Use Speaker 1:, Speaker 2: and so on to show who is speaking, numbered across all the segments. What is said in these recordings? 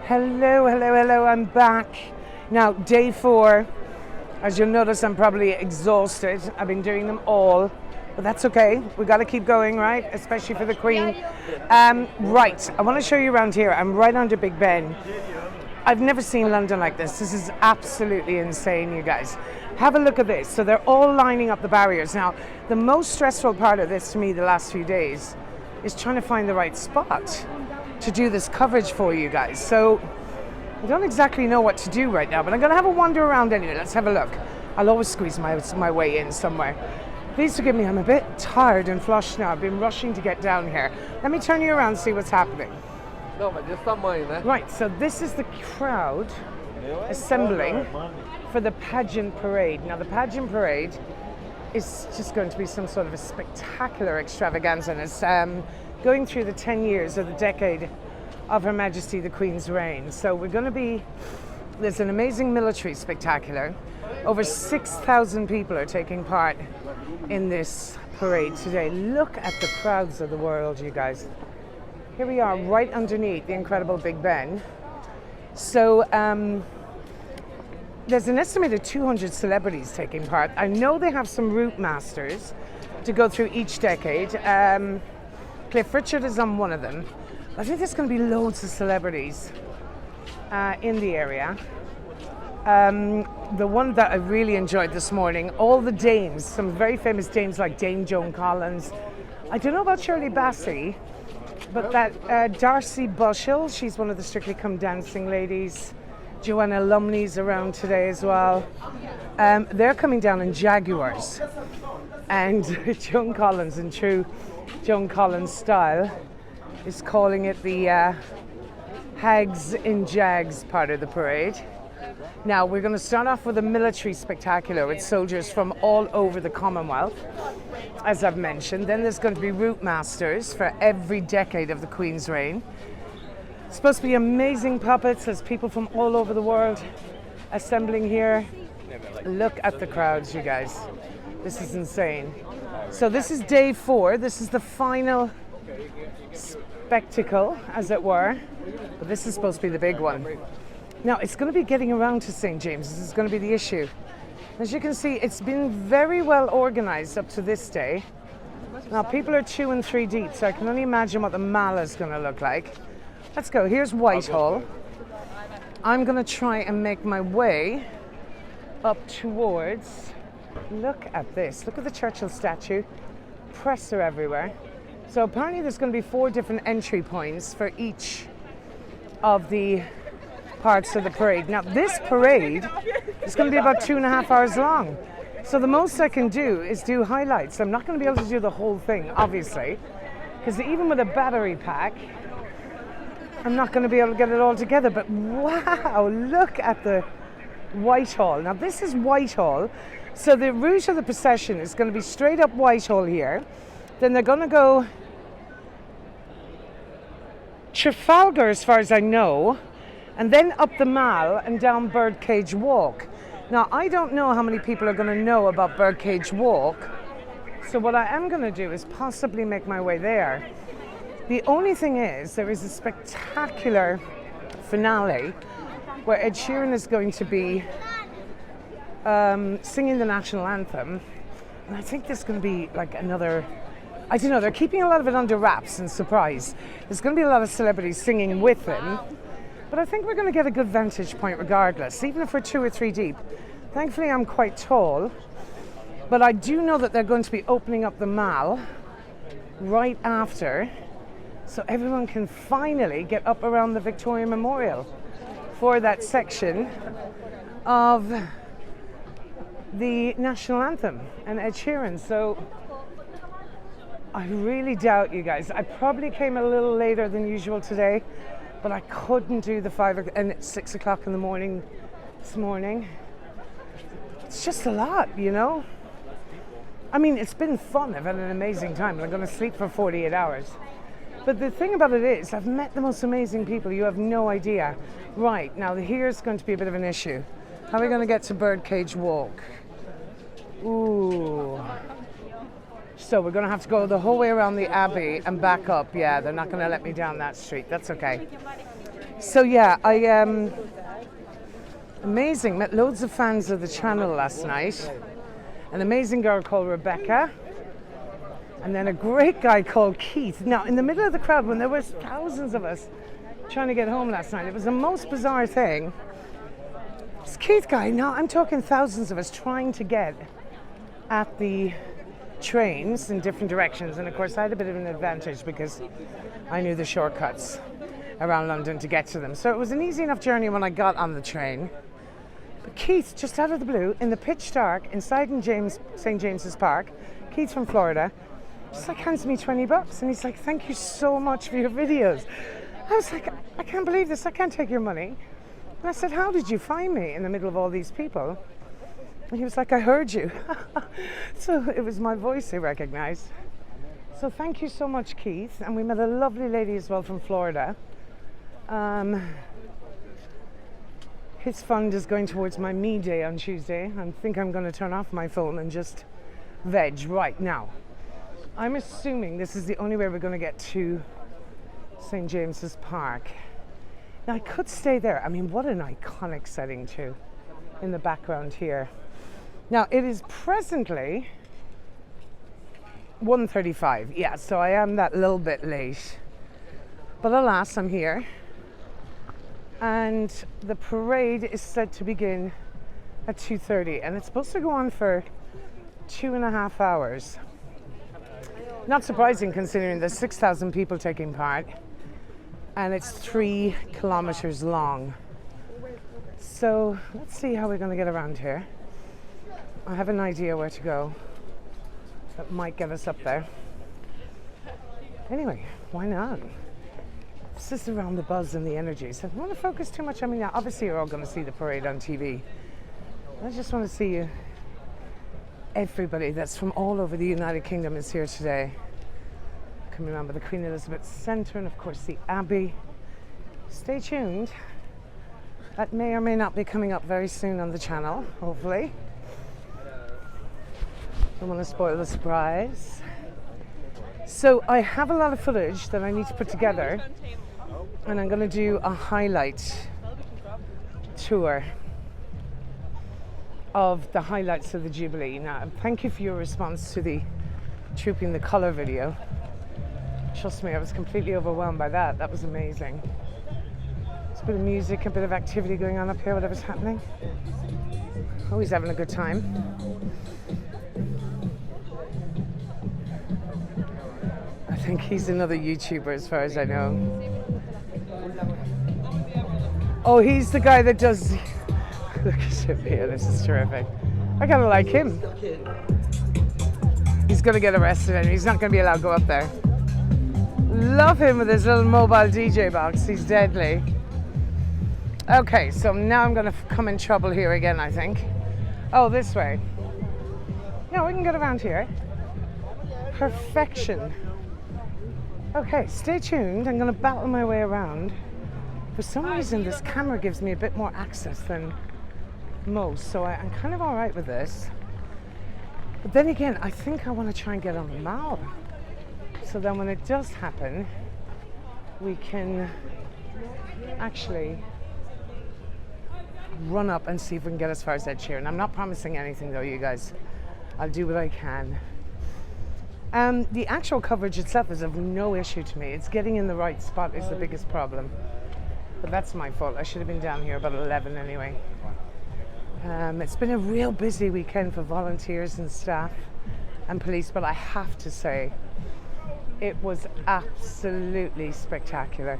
Speaker 1: Hello, hello, hello, I'm back. Now, day 4. As you'll notice, I'm probably exhausted. I've been doing them all, but that's okay. We got to keep going, right? Especially for the Queen. Right, I want to show you around here. I'm right under Big Ben. I've never seen London like this. This is absolutely insane, you guys. Have a look at this. So they're all lining up the barriers. Now, the most stressful part of this to me the last few days is trying to find the right spot to do this coverage for you guys. So I don't exactly know what to do right now, but I'm going to have a wander around anyway. Let's have a look. I'll always squeeze my way in somewhere. Please forgive me, I'm a bit tired and flushed now. I've been rushing to get down here. Let me turn you around and see what's happening.
Speaker 2: No, but just stop mine, eh?
Speaker 1: Right, so this is the crowd assembling for the pageant parade. Now, the pageant parade is just going to be some sort of a spectacular extravaganza, and it's going through the 10 years of the decade of Her Majesty the Queen's reign. So we're going to be, there's an amazing military spectacular. Over 6,000 people are taking part in this parade today. Look at the crowds of the world, you guys. Here we are right underneath the incredible Big Ben. So there's an estimated 200 celebrities taking part. I know they have some route masters to go through each decade. Cliff Richard is on one of them. I think there's going to be loads of celebrities in the area. The one that I really enjoyed this morning, all the dames, some very famous dames like Dame Joan Collins. I don't know about Shirley Bassey, but that Darcy Bushell, she's one of the Strictly Come Dancing ladies. Joanna Lumley's around today as well. They're coming down in Jaguars. And Joan Collins, in true Joan Collins style, is calling it the Hags in Jags part of the parade. Now, we're going to start off with a military spectacular with soldiers from all over the Commonwealth, as I've mentioned. Then there's going to be route masters for every decade of the Queen's reign. It's supposed to be amazing puppets. There's people from all over the world assembling here. Look at the crowds, you guys. This is insane. So this is day 4. This is the final spectacle, as it were. But this is supposed to be the big one. Now, it's going to be getting around to St. James. This is going to be the issue. As you can see, it's been very well organized up to this day. Now, people are 2 and 3 deep, so I can only imagine what the Mall is going to look like. Let's go. Here's Whitehall. I'm going to try and make my way up towards... Look at this. Look at the Churchill statue. Press are everywhere. So apparently there's going to be 4 different entry points for each of the parts of the parade. Now, this parade is going to be about 2.5 hours long. So the most I can do is do highlights. I'm not going to be able to do the whole thing, obviously, because even with a battery pack, I'm not going to be able to get it all together. But wow, look at the Whitehall. Now, this is Whitehall. So the route of the procession is going to be straight up Whitehall here. Then they're going to go Trafalgar, as far as I know, and then up the Mall and down Birdcage Walk. Now, I don't know how many people are going to know about Birdcage Walk, so what I am going to do is possibly make my way there. The only thing is, there is a spectacular finale where Ed Sheeran is going to be singing the national anthem, and I think there's going to be like another, I don't know, they're keeping a lot of it under wraps and surprise. There's going to be a lot of celebrities singing with him, but I think we're going to get a good vantage point regardless, even if we're 2 or 3 deep. Thankfully, I'm quite tall, but I do know that they're going to be opening up the Mall right after, so everyone can finally get up around the Victoria Memorial for that section of the national anthem and Ed Sheeran. So I really doubt, you guys. I probably came a little later than usual today, but I couldn't do the 5 and 6 o'clock in the morning this morning. It's just a lot, you know. I mean, it's been fun. I've had an amazing time. I'm going to sleep for 48 hours. But the thing about it is, I've met the most amazing people. You have no idea. Right, now here's going to be a bit of an issue. How are we going to get to Birdcage Walk? Ooh. So we're going to have to go the whole way around the Abbey and back up. Yeah, they're not going to let me down that street. That's okay. So yeah, amazing. Met loads of fans of the channel last night. An amazing girl called Rebecca. And then a great guy called Keith. Now, in the middle of the crowd, when there was thousands of us trying to get home last night, it was the most bizarre thing. This Keith guy, now I'm talking thousands of us trying to get at the trains in different directions. And of course, I had a bit of an advantage because I knew the shortcuts around London to get to them. So it was an easy enough journey when I got on the train. But Keith, just out of the blue, in the pitch dark, inside in St. James's Park, Keith from Florida, just like hands me $20 and he's like, thank you so much for your videos. I was like, I can't believe this, I can't take your money. And I said, how did you find me in the middle of all these people? And he was like, I heard you. So it was my voice he recognized. So thank you so much, Keith. And we met a lovely lady as well from Florida. His fund is going towards my me day on Tuesday. I think I'm going to turn off my phone and just veg right now. I'm assuming this is the only way we're going to get to St. James's Park. Now I could stay there. I mean, what an iconic setting too, in the background here. Now it is presently 1:35. Yeah, so I am that little bit late. But alas, I'm here. And the parade is set to begin at 2:30, and it's supposed to go on for 2.5 hours. Not surprising considering there's 6,000 people taking part and it's 3 kilometers long. So let's see how we're going to get around here. I have an idea where to go that might get us up there. Anyway, why not? It's just around the buzz and the energy. So I don't want to focus too much on me now. Obviously you're all going to see the parade on TV. I just want to see you. Everybody that's from all over the United Kingdom is here today. Coming around by the Queen Elizabeth Centre and of course the Abbey. Stay tuned. That may or may not be coming up very soon on the channel, hopefully. Don't want to spoil the surprise. So I have a lot of footage that I need to put together and I'm going to do a highlight tour of the highlights of the Jubilee. Now, thank you for your response to the Trooping the Colour video. Trust me, I was completely overwhelmed by that. That was amazing. There's a bit of music, a bit of activity going on up here, whatever's happening. Always having a good time. I think he's another YouTuber as far as I know. Oh, he's the guy that does... Look at him here, this is terrific. I kind of like him. He's going to get arrested and he's not going to be allowed to go up there. Love him with his little mobile DJ box, he's deadly. Okay, so now I'm going to come in trouble here again, I think. Oh, this way. No, we can get around here. Perfection. Okay, stay tuned, I'm going to battle my way around. For some reason, this camera gives me a bit more access than most, so I'm kind of all right with this. But then again, I think I want to try and get on the mall. So then when it does happen, we can actually run up and see if we can get as far as Ed Sheeran. I'm not promising anything though, you guys. I'll do what I can. The actual coverage itself is of no issue to me. It's getting in the right spot is the biggest problem. But that's my fault. I should have been down here about 11 anyway. It's been a real busy weekend for volunteers and staff and police, but I have to say it was absolutely spectacular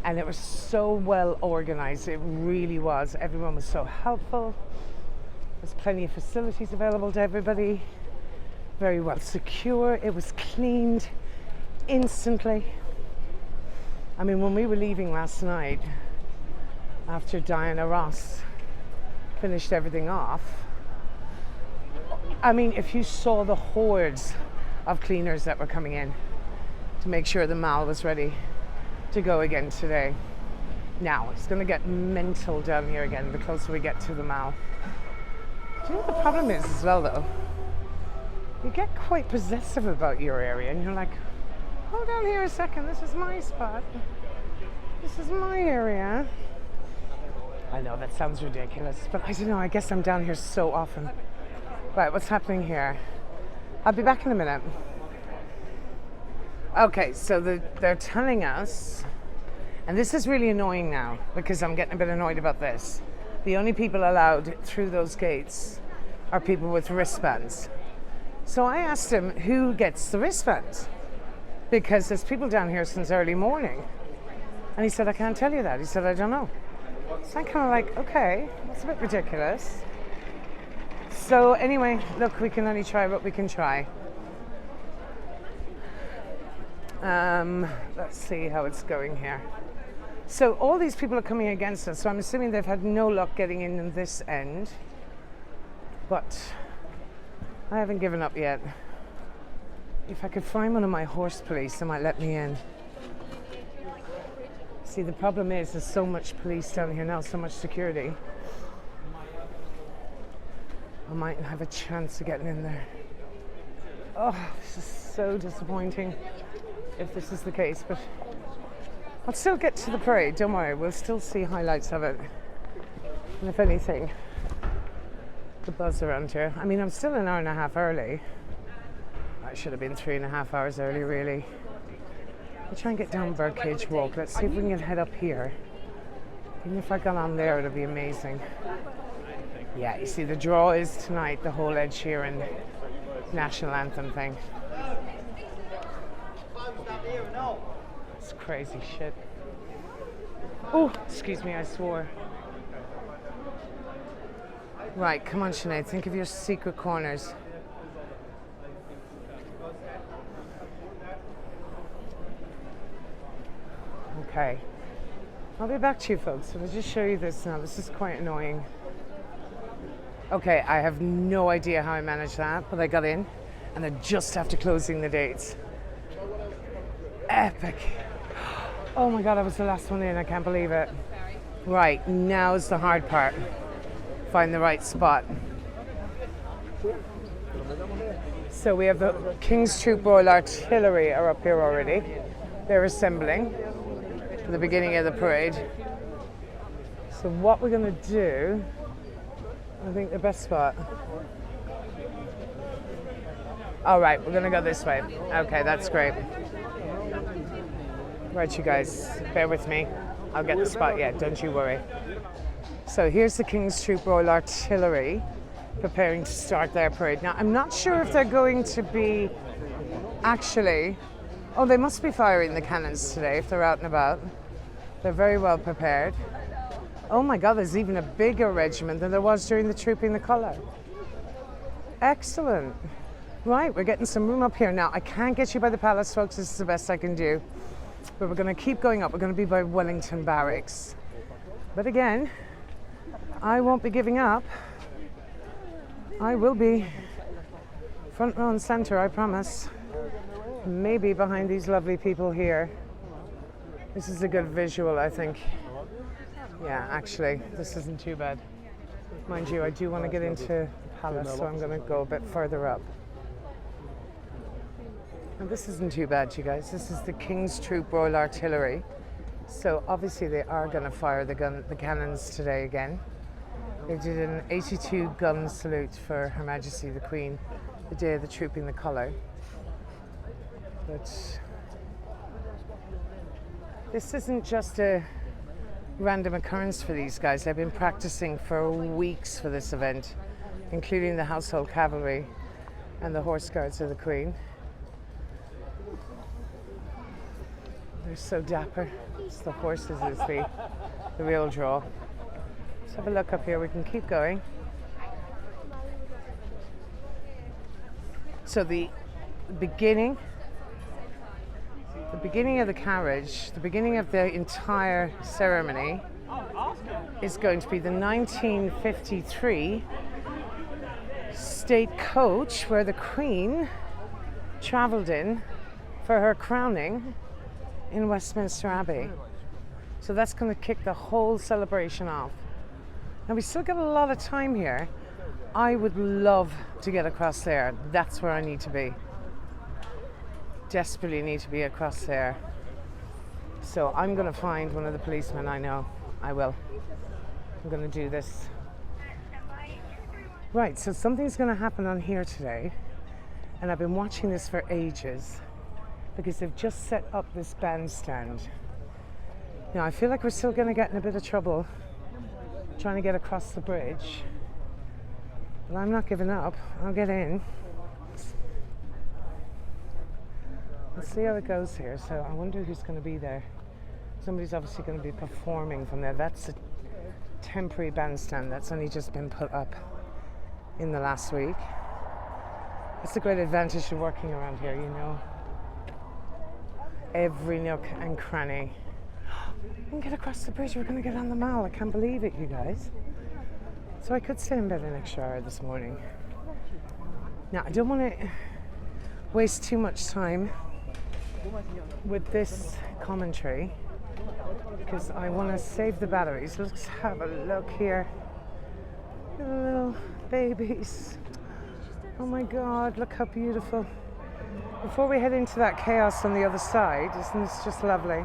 Speaker 1: and it was so well organized. It really was. Everyone was so helpful. There's plenty of facilities available to everybody, very well secure. It was cleaned instantly. I mean, when we were leaving last night after Diana Ross finished everything off, I mean, if you saw the hordes of cleaners that were coming in to make sure the mall was ready to go again today. Now, it's going to get mental down here again the closer we get to the mall. Do you know what the problem is as well, though? You get quite possessive about your area and you're like, hold on here a second, this is my spot. This is my area. I know that sounds ridiculous, but I don't know, I guess I'm down here so often. Right, what's happening here? I'll be back in a minute. Okay, so they're telling us, and this is really annoying now because I'm getting a bit annoyed about this. The only people allowed through those gates are people with wristbands. So I asked him who gets the wristbands because there's people down here since early morning. And he said, I can't tell you that. He said, I don't know. So I'm kind of like, okay, that's a bit ridiculous. So anyway, look, we can only try what we can try. Let's see how it's going here. So all these people are coming against us, so I'm assuming they've had no luck getting in this end. But I haven't given up yet. If I could find one of my horse police, they might let me in. See, the problem is there's so much police down here now, so much security. I might have a chance of getting in there. Oh, this is so disappointing if this is the case, but I'll still get to the parade, don't worry, we'll still see highlights of it. And if anything, the buzz around here. I mean, I'm still an hour and a half early. I should have been 3.5 hours early, really. We'll try and get down Birdcage Walk. Let's see if we can head up here. Even if I got on there, it'd be amazing. Yeah, you see, the draw is tonight, the whole Ed Sheeran national anthem thing. It's crazy shit. Oh, excuse me, I swore. Right, come on, Sinead, think of your secret corners. Okay, I'll be back to you folks. I'll just show you this now. This is quite annoying. Okay, I have no idea how I managed that, but I got in and they're just after closing the dates. Epic. Oh my God, I was the last one in. I can't believe it. Right, now's the hard part. Find the right spot. So we have the King's Troop Royal Artillery are up here already. They're assembling for the beginning of the parade. So what we're going to do, I think the best spot. All right, we're going to go this way. Okay, that's great. Right, you guys, bear with me. I'll get the spot yet, don't you worry. So here's the King's Troop Royal Artillery preparing to start their parade. Now, I'm not sure if they're going to be actually... Oh, they must be firing the cannons today if they're out and about. They're very well prepared. Oh my God, there's even a bigger regiment than there was during the Trooping the Colour. Excellent. Right, we're getting some room up here. Now, I can't get you by the palace, folks. This is the best I can do. But we're going to keep going up. We're going to be by Wellington Barracks. But again, I won't be giving up. I will be front row and center, I promise. Maybe behind these lovely people here. This is a good visual, I think. Yeah, actually, this isn't too bad. Mind you, I do want to get into the palace, so I'm going to go a bit further up. And this isn't too bad, you guys. This is the King's Troop Royal Artillery. So obviously they are going to fire the cannons today again. They did an 82 gun salute for Her Majesty the Queen the day of the Trooping the Colour. But this isn't just a random occurrence for these guys. They've been practicing for weeks for this event, including the Household Cavalry and the Horse Guards of the Queen. They're so dapper. It's the horses is the real draw. Let's have a look up here. We can keep going. So the beginning of the carriage, the beginning of the entire ceremony is going to be the 1953 state coach where the Queen travelled in for her crowning in Westminster Abbey. So that's going to kick the whole celebration off. Now we still got a lot of time here. I would love to get across there. That's where I need to be. Desperately need to be across there. So I'm going to find one of the policemen I know. I will. I'm going to do this. Right, so something's going to happen on here today. And I've been watching this for ages because they've just set up this bandstand. Now, I feel like we're still going to get in a bit of trouble trying to get across the bridge. But I'm not giving up. I'll get in. Let's see how it goes here. So I wonder who's going to be there. Somebody's obviously going to be performing from there. That's a temporary bandstand that's only just been put up in the last week. It's a great advantage of working around here, you know. Every nook and cranny. We can get across the bridge. We're going to get on the Mall. I can't believe it, you guys. So I could stay in bed an extra hour this morning. Now, I don't want to waste too much time with this commentary because I want to save the batteries. Let's have a look here. Little babies. Oh my God, look how beautiful. Before we head into that chaos on the other side, isn't this just lovely?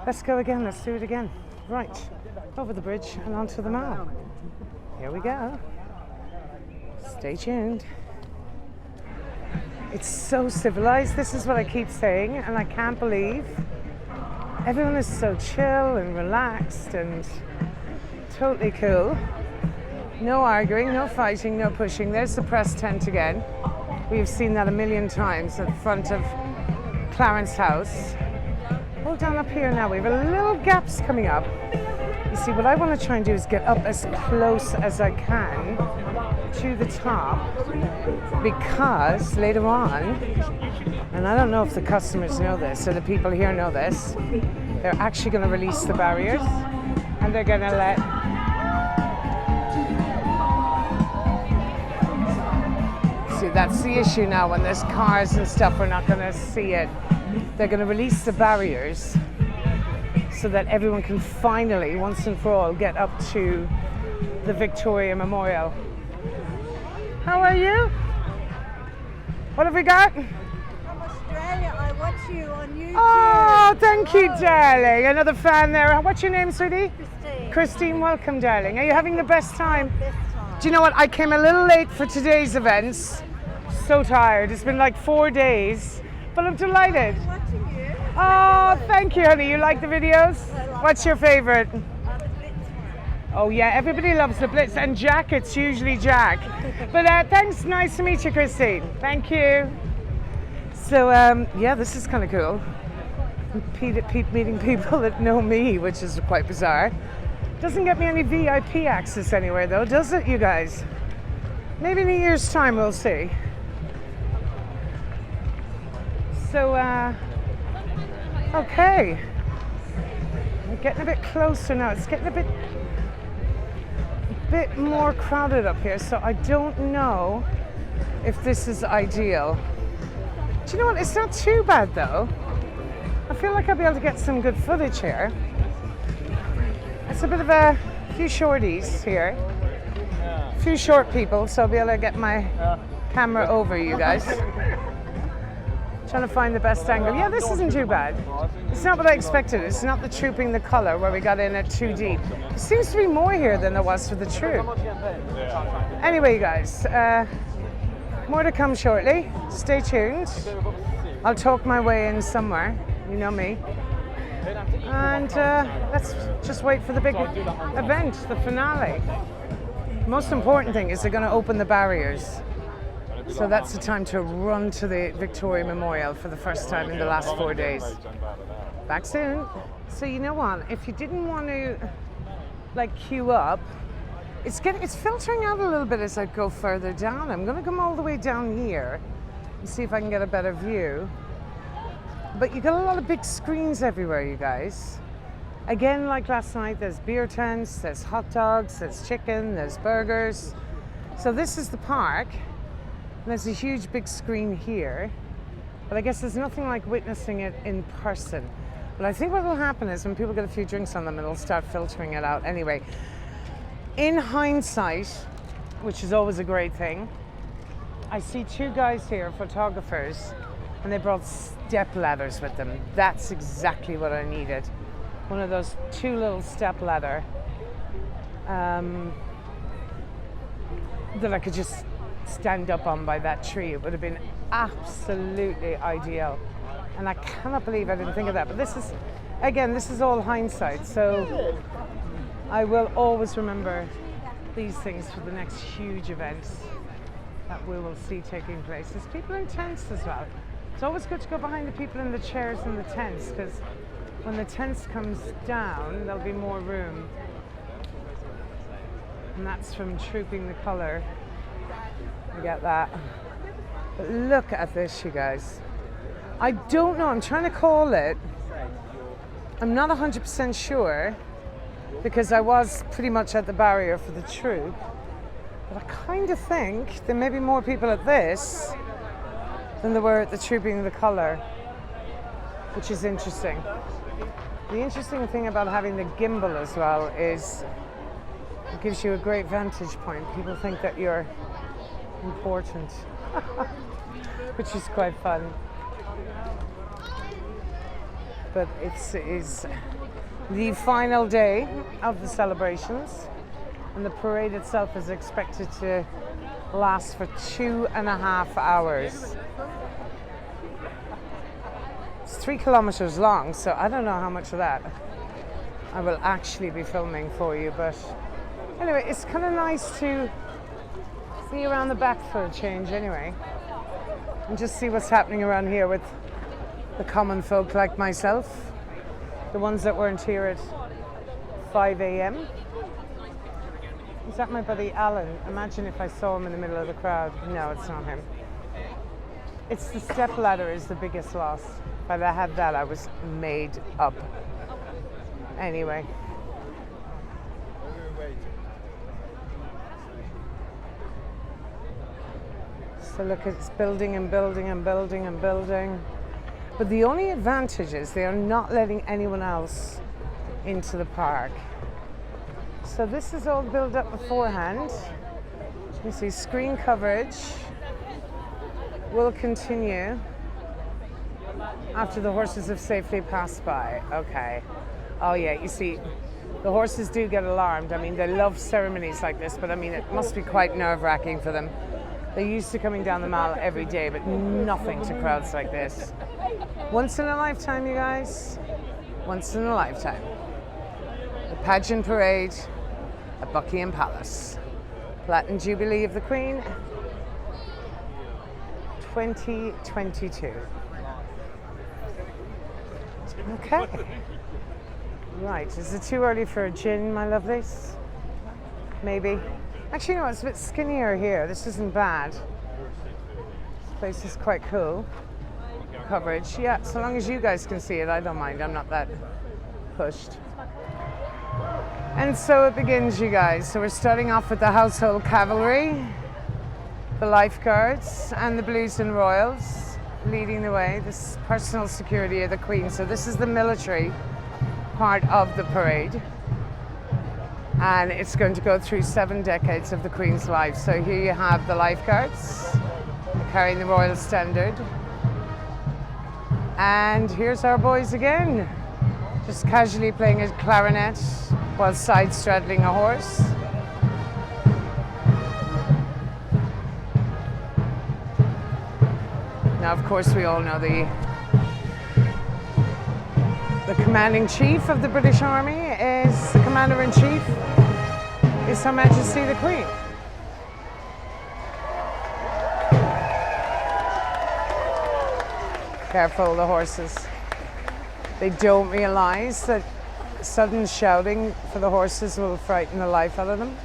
Speaker 1: Let's go again, let's do it again. Right, over the bridge and onto the Mall. Here we go. Stay tuned. It's so civilized, this is what I keep saying, and I can't believe everyone is so chill and relaxed and totally cool. No arguing, no fighting, no pushing. There's the press tent again. We've seen that a million times at the front of Clarence House. Hold on up here now. We have a little gaps coming up. You see, what I want to try and do is get up as close as I can to the top because later on, and I don't know if the customers know this or the people here know this, they're actually going to release the barriers and they're going to let see, that's the issue now. When there's cars and stuff, we're not going to see it. They're going to release the barriers so that everyone can finally, once and for all, get up to the Victoria Memorial. How are you? What have we got?
Speaker 3: From Australia, I watch you on YouTube.
Speaker 1: Oh, thank you, darling. Another fan there. What's your name, sweetie?
Speaker 3: Christine.
Speaker 1: Christine, welcome, darling. Are you having the best time?
Speaker 3: Best time.
Speaker 1: Do you know what? I came a little late for today's events. So tired. It's been like 4 days, but I'm delighted.
Speaker 3: I'm watching you.
Speaker 1: Oh, thank you, honey. You like the videos?
Speaker 3: I love
Speaker 1: What's your favorite?
Speaker 3: The Blitz one.
Speaker 1: Oh yeah, everybody loves the Blitz and Jack. It's usually Jack. But thanks. Nice to meet you, Christine. Thank you. So yeah, this is kind of cool. Meeting people that know me, which is quite bizarre. Doesn't get me any VIP access anywhere though, does it, you guys? Maybe in a year's time we'll see. So, okay. We're getting a bit closer now. It's getting a bit more crowded up here, so I don't know if this is ideal. Do you know what? It's not too bad though. I feel like I'll be able to get some good footage here. It's a bit of a few shorties here. A few short people, so I'll be able to get my camera over you guys. Trying to find the best angle. Yeah, this isn't too bad. It's not what I expected. It's not the trooping the colour where we got in at too deep. There seems to be more here than there was for the troop. Anyway, you guys, more to come shortly. Stay tuned. I'll talk my way in somewhere. You know me. And let's just wait for the big event, the finale. The most important thing is they're going to open the barriers. So that's the time to run to the Victoria Memorial for the first time in the last 4 days. Back soon. So you know what? If you didn't want to like queue up, it's filtering out a little bit as I go further down. I'm going to come all the way down here and see if I can get a better view. But you got a lot of big screens everywhere, you guys. Again, like last night, there's beer tents, there's hot dogs, there's chicken, there's burgers. So this is the park. And there's a huge big screen here, but I guess there's nothing like witnessing it in person. But I think what will happen is when people get a few drinks on them, it'll start filtering it out anyway. In hindsight, which is always a great thing, I see two guys here, photographers, And they brought step ladders with them. That's exactly what I needed. One of those 2 little step ladder that I could just stand up on by that tree. It would have been absolutely ideal. And I cannot believe I didn't think of that. But this is, again, this is all hindsight. So I will always remember these things for the next huge events that we will see taking place. There's people in tents as well. It's always good to go behind the people in the chairs and the tents, because when the tents comes down, there'll be more room. And that's from Trooping the Colour. I get that. But look at this, you guys. I don't know, I'm trying to call it. I'm not 100% sure, because I was pretty much at the barrier for the troop. But I kind of think there may be more people at this than there were at the Trooping the Colour, which is interesting. The interesting thing about having the gimbal as well is it gives you a great vantage point. People think that you're important, which is quite fun. But it is the final day of the celebrations, and the parade itself is expected to last for 2.5 hours. It's 3 kilometers long, so I don't know how much of that I will actually be filming for you, but anyway, it's kind of nice to be around the back for a change anyway, and just see what's happening around here with the common folk like myself, the ones that weren't here at 5 a.m. Is that my buddy Alan? Imagine if I saw him in the middle of the crowd. No, it's not him. It's the step ladder is the biggest loss. If I had that, I was made up. Anyway. So look, it's building and building and building and building. But the only advantage is they are not letting anyone else into the park. So this is all built up beforehand. You see, screen coverage will continue after the horses have safely passed by. Okay. Oh yeah, you see, the horses do get alarmed. I mean, they love ceremonies like this, but I mean, it must be quite nerve-wracking for them. They're used to coming down the mall every day, but nothing to crowds like this. Once in a lifetime, you guys. Once in a lifetime. The pageant parade at Buckingham Palace. Platinum Jubilee of the Queen, 2022. Okay. Right, is it too early for a gin, my lovelies? Maybe. Actually, no, it's a bit skinnier here. This isn't bad. This place is quite cool. Coverage, yeah, so long as you guys can see it, I don't mind. I'm not that pushed. And so it begins, you guys. So we're starting off with the household cavalry, the lifeguards, and the Blues and Royals leading the way. This is personal security of the Queen. So this is the military part of the parade. And it's going to go through 7 decades of the Queen's life. So here you have the lifeguards carrying the royal standard. And here's our boys again, just casually playing a clarinet while side straddling a horse. Now, of course, we all know the commanding chief of the British Army is the commander-in-chief is Her Majesty the Queen. Careful, the horses. They don't realize that sudden shouting for the horses will frighten the life out of them.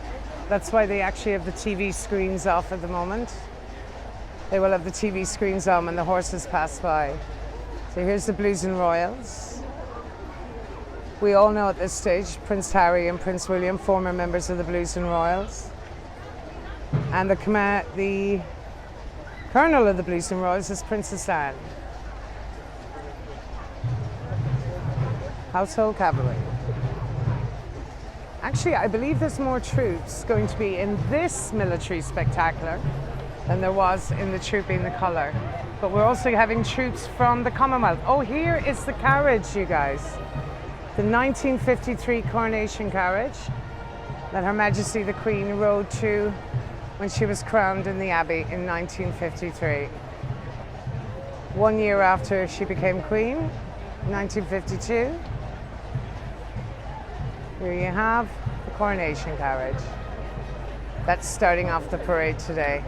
Speaker 1: That's why they actually have the TV screens off at the moment. They will have the TV screens on when the horses pass by. So here's the Blues and Royals. We all know at this stage Prince Harry and Prince William, former members of the Blues and Royals. And the colonel of the Blues and Royals is Princess Anne. Household cavalry. Actually, I believe there's more troops going to be in this military spectacular than there was in the Trooping the Colour. But we're also having troops from the Commonwealth. Oh, here is the carriage, you guys. The 1953 coronation carriage that Her Majesty the Queen rode to when she was crowned in the Abbey in 1953. 1 year after she became Queen, 1952. Here you have the coronation carriage. That's starting off the parade today.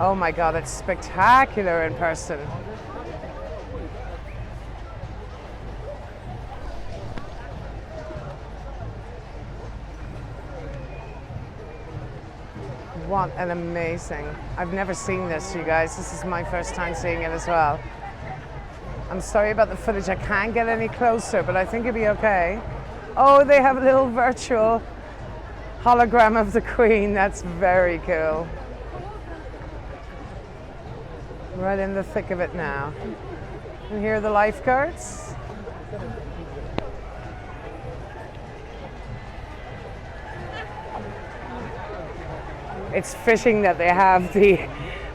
Speaker 1: Oh my God, it's spectacular in person. What an amazing. I've never seen this, you guys. This is my first time seeing it as well. I'm sorry about the footage. I can't get any closer, but I think it'll be okay. Oh, they have a little virtual hologram of the Queen. That's very cool. Right in the thick of it now. And here are the lifeguards. It's fitting that they have the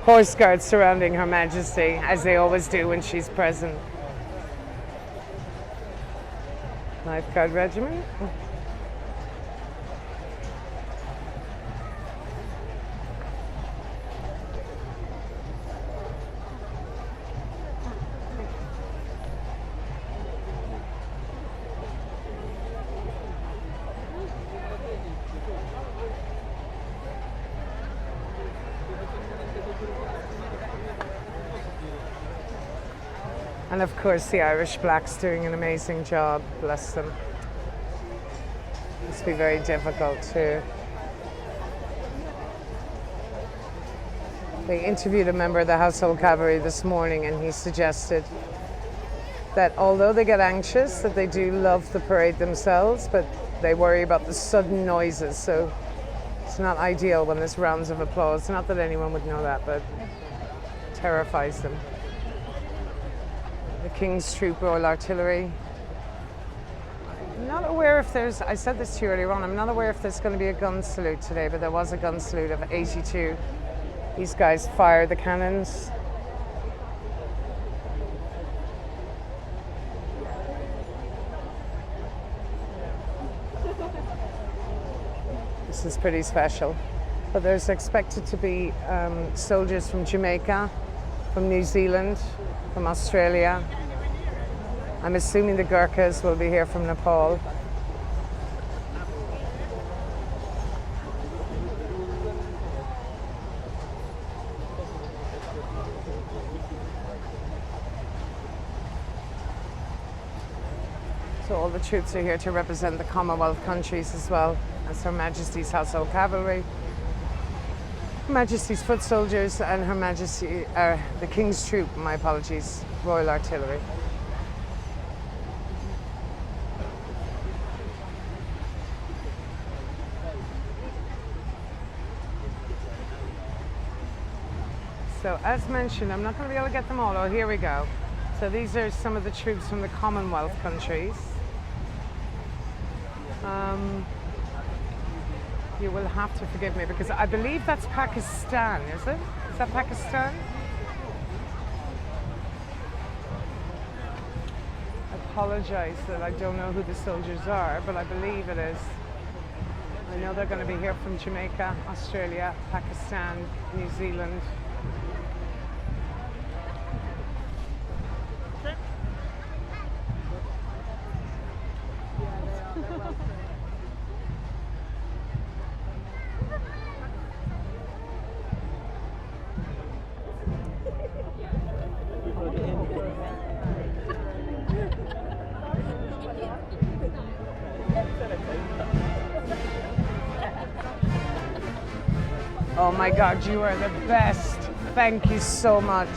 Speaker 1: horse guards surrounding Her Majesty, as they always do when she's present. Lifeguard regiment. And of course the Irish Blacks doing an amazing job, bless them. Must be very difficult too. They interviewed a member of the Household Cavalry this morning, and he suggested that although they get anxious, that they do love the parade themselves, but they worry about the sudden noises, so it's not ideal when there's rounds of applause. Not that anyone would know that, but it terrifies them. The King's Troop Royal Artillery. I'm not aware if there's, I said this to you earlier on, I'm not aware if there's going to be a gun salute today, but there was a gun salute of 82. These guys fire the cannons. This is pretty special. But there's expected to be soldiers from Jamaica, from New Zealand, from Australia. I'm assuming the Gurkhas will be here from Nepal. So all the troops are here to represent the Commonwealth countries as well as Her Majesty's Household Cavalry, Her Majesty's Foot Soldiers, and Her Majesty, the King's Troop, my apologies, Royal Artillery. So as mentioned, I'm not going to be able to get them all. Oh, here we go. So these are some of the troops from the Commonwealth countries. You will have to forgive me because I believe that's Pakistan, is it? Is that Pakistan? I apologize that I don't know who the soldiers are, but I believe it is. I know they're going to be here from Jamaica, Australia, Pakistan, New Zealand. Oh my God, you are the best. Thank you so much.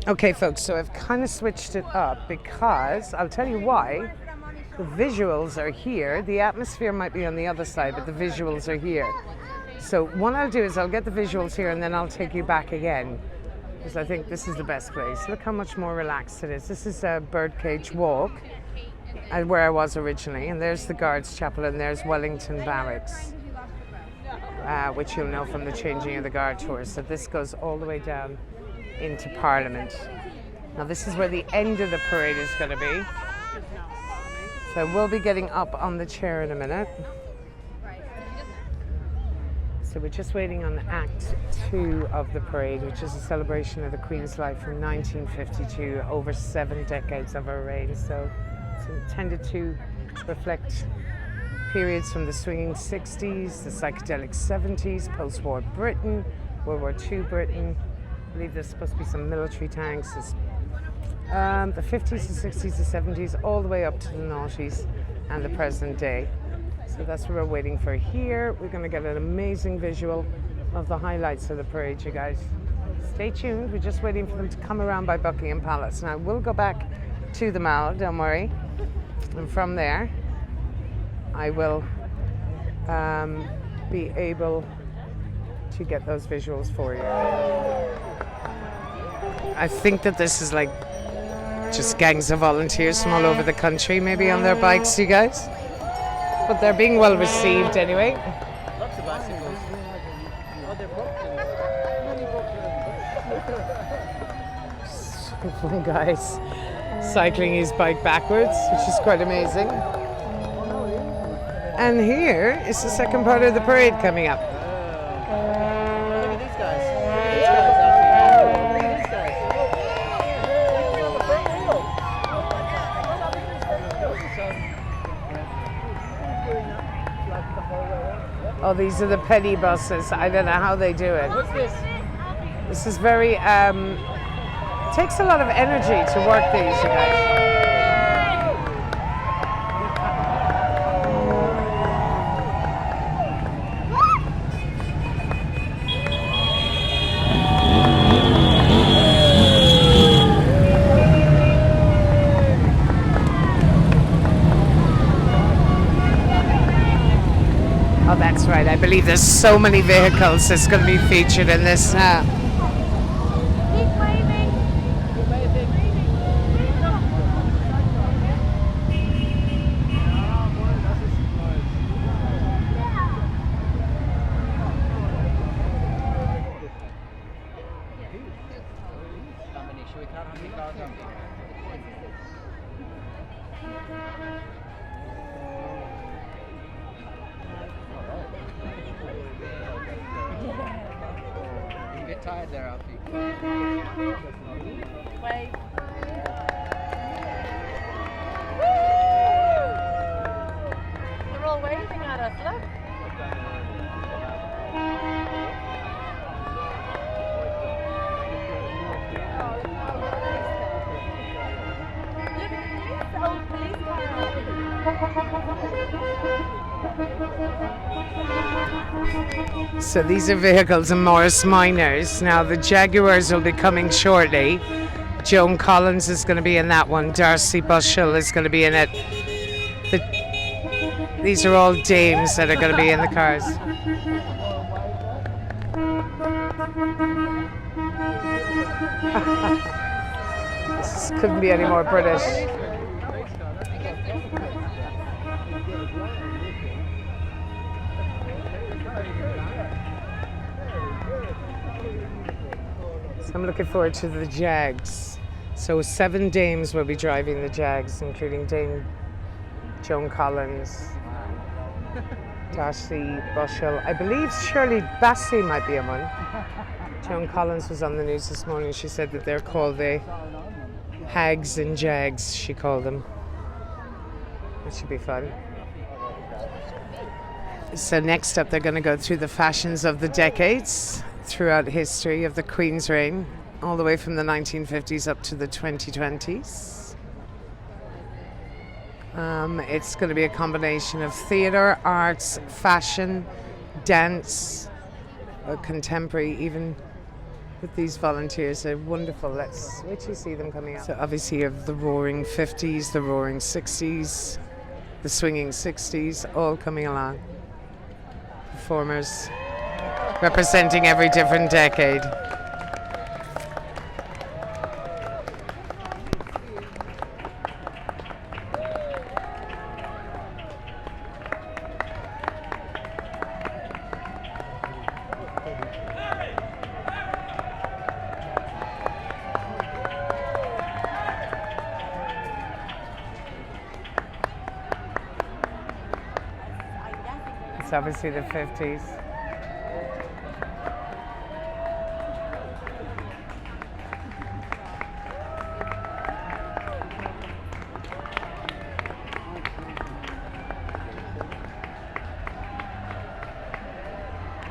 Speaker 1: Okay folks, so I've kind of switched it up because I'll tell you why. The visuals are here. The atmosphere might be on the other side, but the visuals are here. So what I'll do is I'll get the visuals here and then I'll take you back again. because I think this is the best place. Look how much more relaxed it is. This is a birdcage walk where I was originally, and there's the Guards Chapel, and there's Wellington Barracks, which you'll know from the changing of the guard tours. So this goes all the way down into Parliament. Now this is where the end of the parade is going to be. So we'll be getting up on the chair in a minute. So we're just waiting on Act 2 of the parade, which is a celebration of the Queen's life from 1952, over 7 decades of her reign. So it's intended to reflect periods from the swinging 60s, the psychedelic 70s, post-war Britain, World War II Britain. I believe there's supposed to be some military tanks. The 50s, the 60s, the 70s, all the way up to the noughties and the present day. So that's what we're waiting for here. We're going to get an amazing visual of the highlights of the parade, you guys. Stay tuned. We're just waiting for them to come around by Buckingham Palace. Now, we'll go back to the Mall, don't worry. And from there, I will be able to get those visuals for you. I think that this is like just gangs of volunteers from all over the country, maybe on their bikes, you guys. But they're being well received anyway.
Speaker 2: Lots of bicycles. Oh, they're broken.
Speaker 1: One guy's cycling his bike backwards, which is quite amazing. And here is the second part of the parade coming up.
Speaker 2: Look at these guys. Look at these guys, Alfie. Look at these guys. Look on the front wheel.
Speaker 1: Oh, these are the penny buses. I don't know how they do it.
Speaker 2: What's this?
Speaker 1: This is very, takes a lot of energy to work these, you guys. Oh, that's right. I believe there's so many vehicles that's going to be featured in this.
Speaker 3: Keep waving.
Speaker 2: You get tired there, Alfie.
Speaker 3: Wave. They're all waving at us, look. Look at this old police car.
Speaker 1: So these are vehicles of Morris Minors. Now the Jaguars will be coming shortly. Joan Collins is going to be in that one. Darcy Bushell is going to be in it. These are all dames that are going to be in the cars. This couldn't be any more British. So I'm looking forward to the Jags. So 7 dames will be driving the Jags, including Dame Joan Collins, Darcy Bushell. I believe Shirley Bassey might be in one. Joan Collins was on the news this morning. She said that they're called the Hags and Jags, she called them. It should be fun. So next up, they're going to go through the fashions of the decades throughout history of the Queen's reign, all the way from the 1950s up to the 2020s. It's going to be a combination of theatre, arts, fashion, dance, contemporary, even with these volunteers. They're wonderful. Let's wait till you see them coming up. So obviously you have the roaring 50s, the roaring 60s, the swinging 60s, all coming along. Performers representing every different decade. That's obviously the 50s.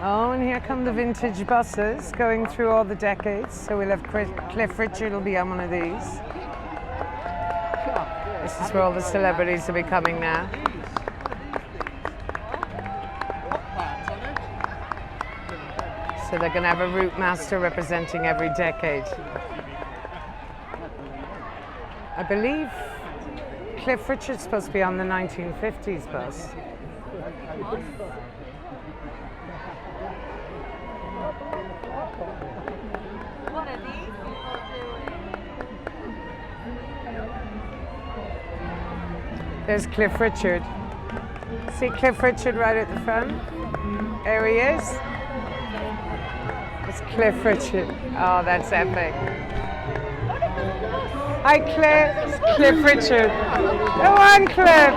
Speaker 1: Oh, and here come the vintage buses going through all the decades. So we'll have Cliff Richard will be on one of these. This is where all the celebrities will be coming now. So they're going to have a route master representing every decade. I believe Cliff Richard's supposed to be on the 1950s bus.
Speaker 3: What are these people doing?
Speaker 1: There's Cliff Richard. See Cliff Richard right at the front? There he is. It's Cliff Richard. Oh, that's epic. Hi, Cliff. It's Cliff Richard. Go on, Cliff.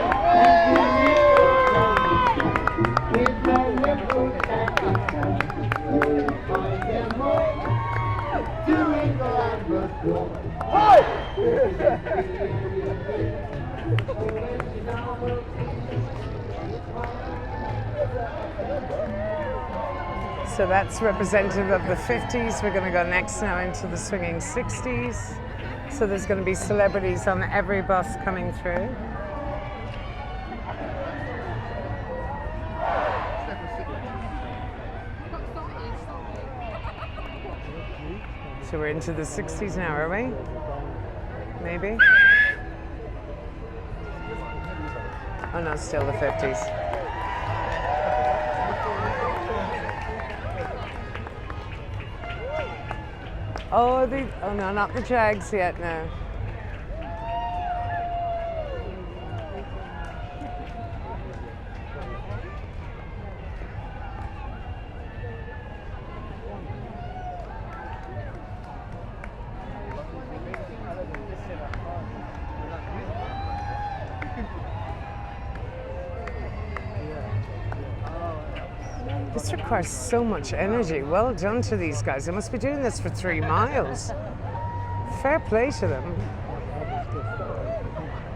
Speaker 1: So that's representative of the 50s. We're going to go next now into the swinging 60s. So there's going to be celebrities on every bus coming through. So we're into the 60s now, are we? Maybe? Oh no, still the 50s. Oh, oh no, not the Jags yet, no. This requires so much energy. Well done to these guys. They must be doing this for 3 miles. Fair play to them.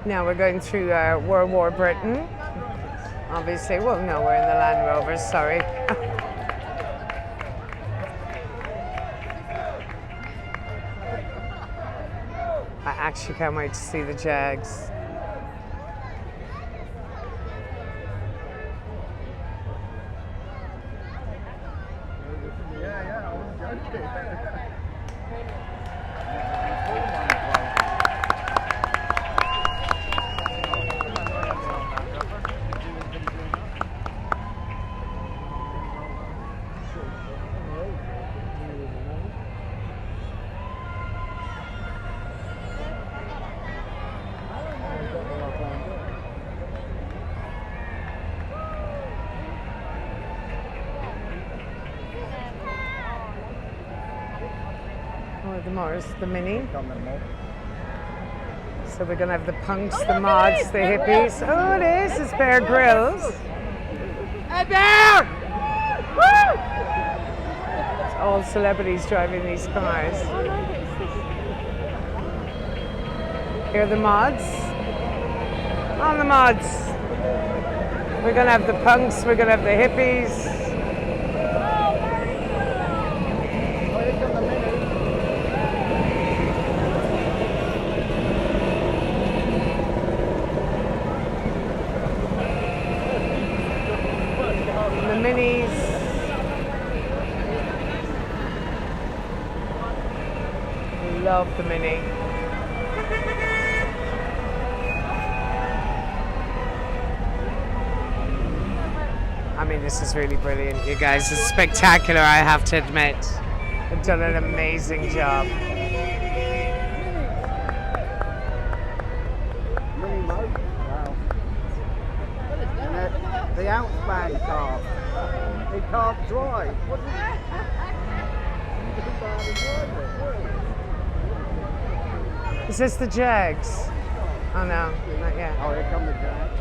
Speaker 1: Now we're going through World War Britain. Obviously, well, no, we're in the Land Rovers, sorry. I actually can't wait to see the Jags. The mini. So we're going to have the punks, the mods, the hippies. Oh, it is. It's Bear Grylls. Hey, Bear! Woo! It's all celebrities driving these cars. Here are the mods. On the mods. We're going to have the punks. We're going to have the hippies. Minis. Love the Mini. I mean, this is really brilliant, you guys. It's spectacular, I have to admit. They've done an amazing job.
Speaker 2: The outbound car. He can't drive.
Speaker 1: Is this the Jags? Oh no, not yet.
Speaker 2: Oh, here come the Jags.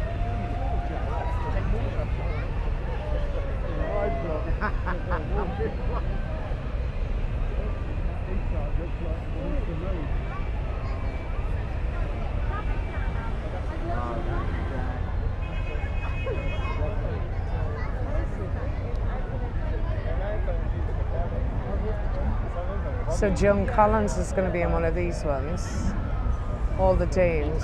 Speaker 1: So Joan Collins is going to be in one of these ones. All the dames.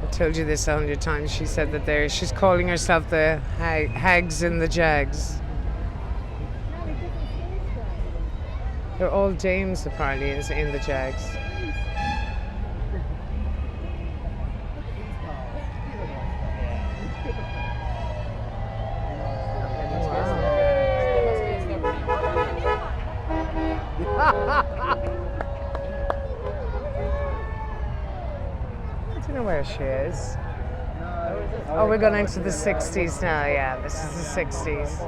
Speaker 1: I told you this 100 times. She said that she's calling herself the hags and the jags. They're all dames apparently in the jags. I don't know where she is. Oh, we're going into the 60s now. Yeah, this is the 60s.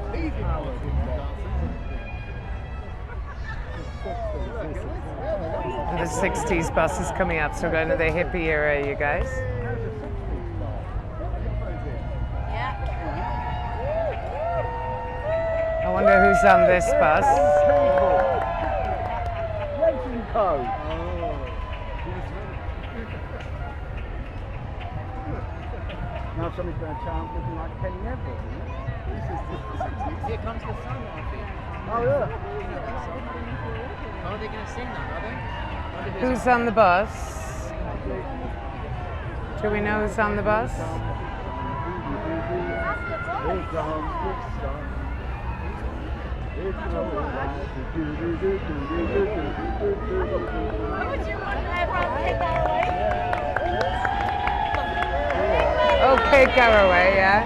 Speaker 1: And the 60s bus is coming up, so we're going to the hippie era, you guys. I wonder who's on this bus.
Speaker 2: Now somebody's going to chant looking like Kenny Neville, isn't it? Here comes the sun, I think. Oh, yeah. Oh, they're going to sing that, are they?
Speaker 1: Who's on the bus? Do we know who's on the bus? Okay, Caraway, yeah.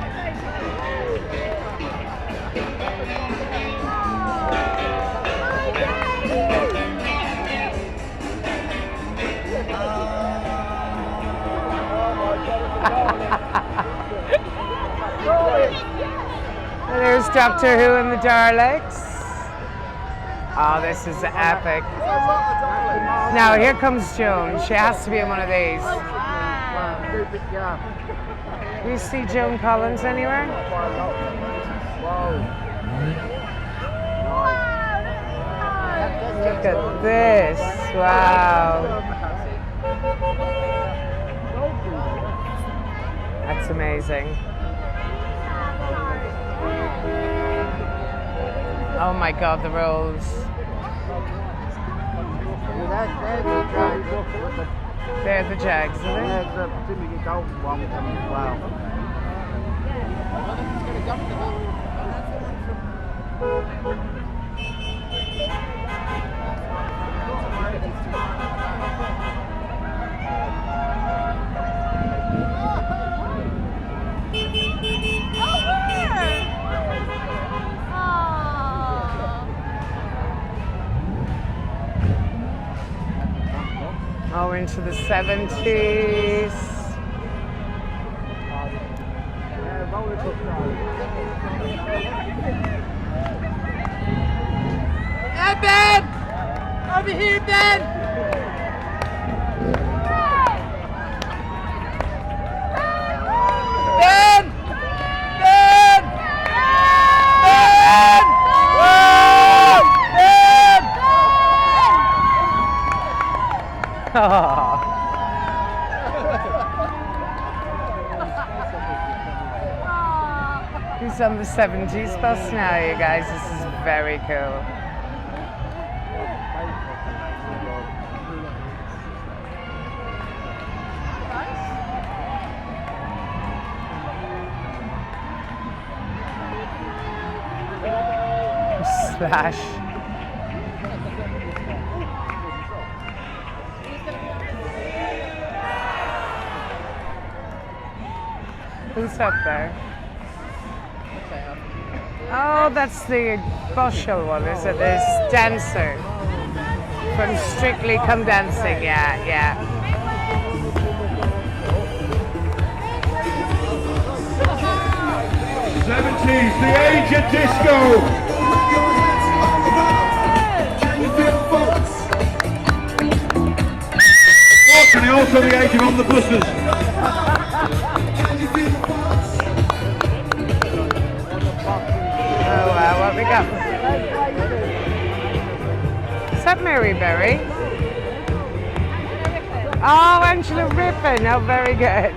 Speaker 1: There's Doctor Who and the Daleks. Oh, this is epic. Now here comes Joan. She has to be in one of these. Do you see Joan Collins anywhere? Look at this. Wow. That's amazing. Oh my God, the rolls. They're the jags, are they? Oh, into the 70s.
Speaker 2: Hey, Ben! Over here, Ben! Ben! Ben! Ben! Whoa! Ben!
Speaker 1: He's on the 70s bus now, you guys. This is very cool. Splash. Who's up there? Oh, that's the Boschel one, is it? There's Dancer from Strictly Come Dancing. Yeah, yeah.
Speaker 4: '70s, the age of disco. And also the age of omnibuses.
Speaker 1: Oh wow, what we got? Is that Mary Berry? Oh, Angela Rippon. Oh, very good.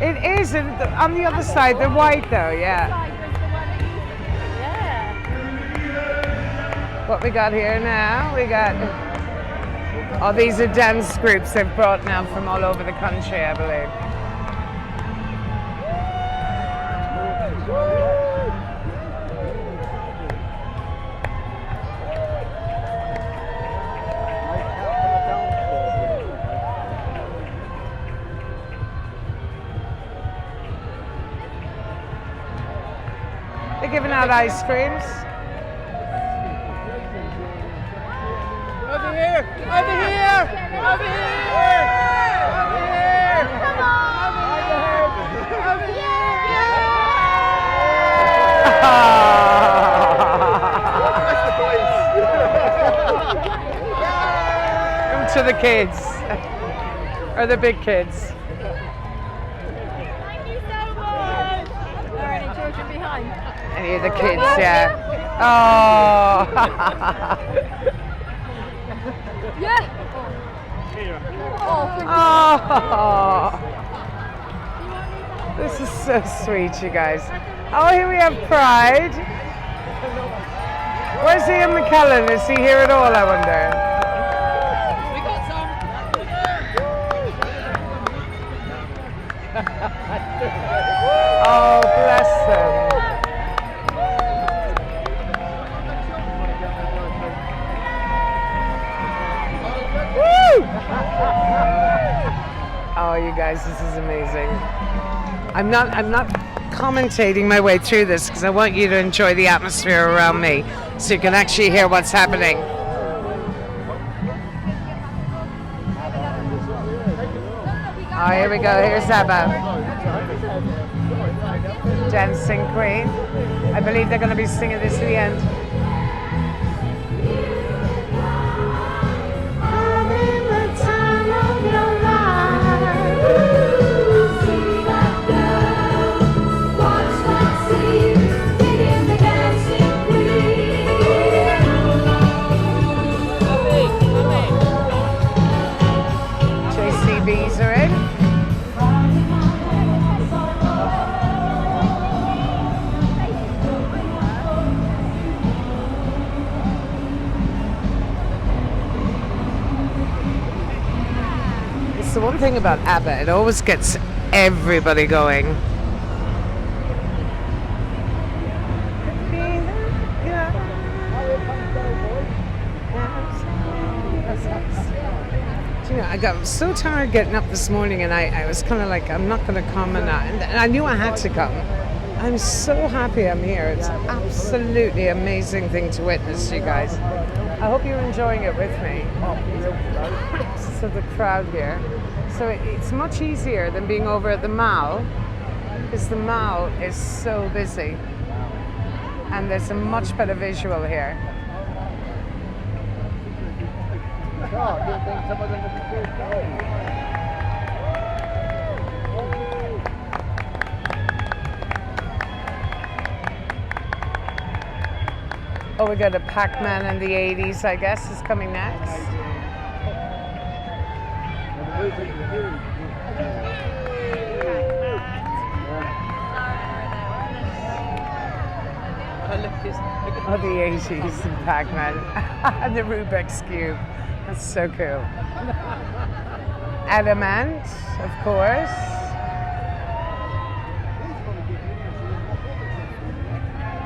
Speaker 1: It is on the other side. They're white though, yeah. What we got here now? We got, oh, these are dance groups they've brought now from all over the country, I believe. They're giving out ice creams.
Speaker 2: Over here! Over here! Over here! Over here!
Speaker 3: Come on!
Speaker 2: Over here!
Speaker 1: To the kids, or the big kids.
Speaker 3: Thank you so much! Are there any children behind?
Speaker 1: Any of the kids, yeah. Oh.
Speaker 3: Yeah!
Speaker 1: Oh. This is so sweet, you guys. Oh, here we have Pride. Where's Ian McKellen? Is he here at all, I wonder? Oh, bless them. Woo! Oh, you guys, this is amazing. I'm not commentating my way through this because I want you to enjoy the atmosphere around me so you can actually hear what's happening. Oh, here we go. Here's Abba. Dancing Queen. I believe they're going to be singing this at the end. JCBs are in. The one thing about ABBA, it always gets everybody going. Do you know, I got so tired getting up this morning, and I was kind of like, I'm not going to come, and I knew I had to come. I'm so happy I'm here. It's an absolutely amazing thing to witness, you guys. I hope you're enjoying it with me. So the crowd here. So it's much easier than being over at the Mall, because the Mall is so busy and there's a much better visual here. Oh, we got a Pac-Man in the 80s, I guess, is coming next. Oh, the 80s and Pac-Man and the Rubik's Cube. That's so cool. Element, of course.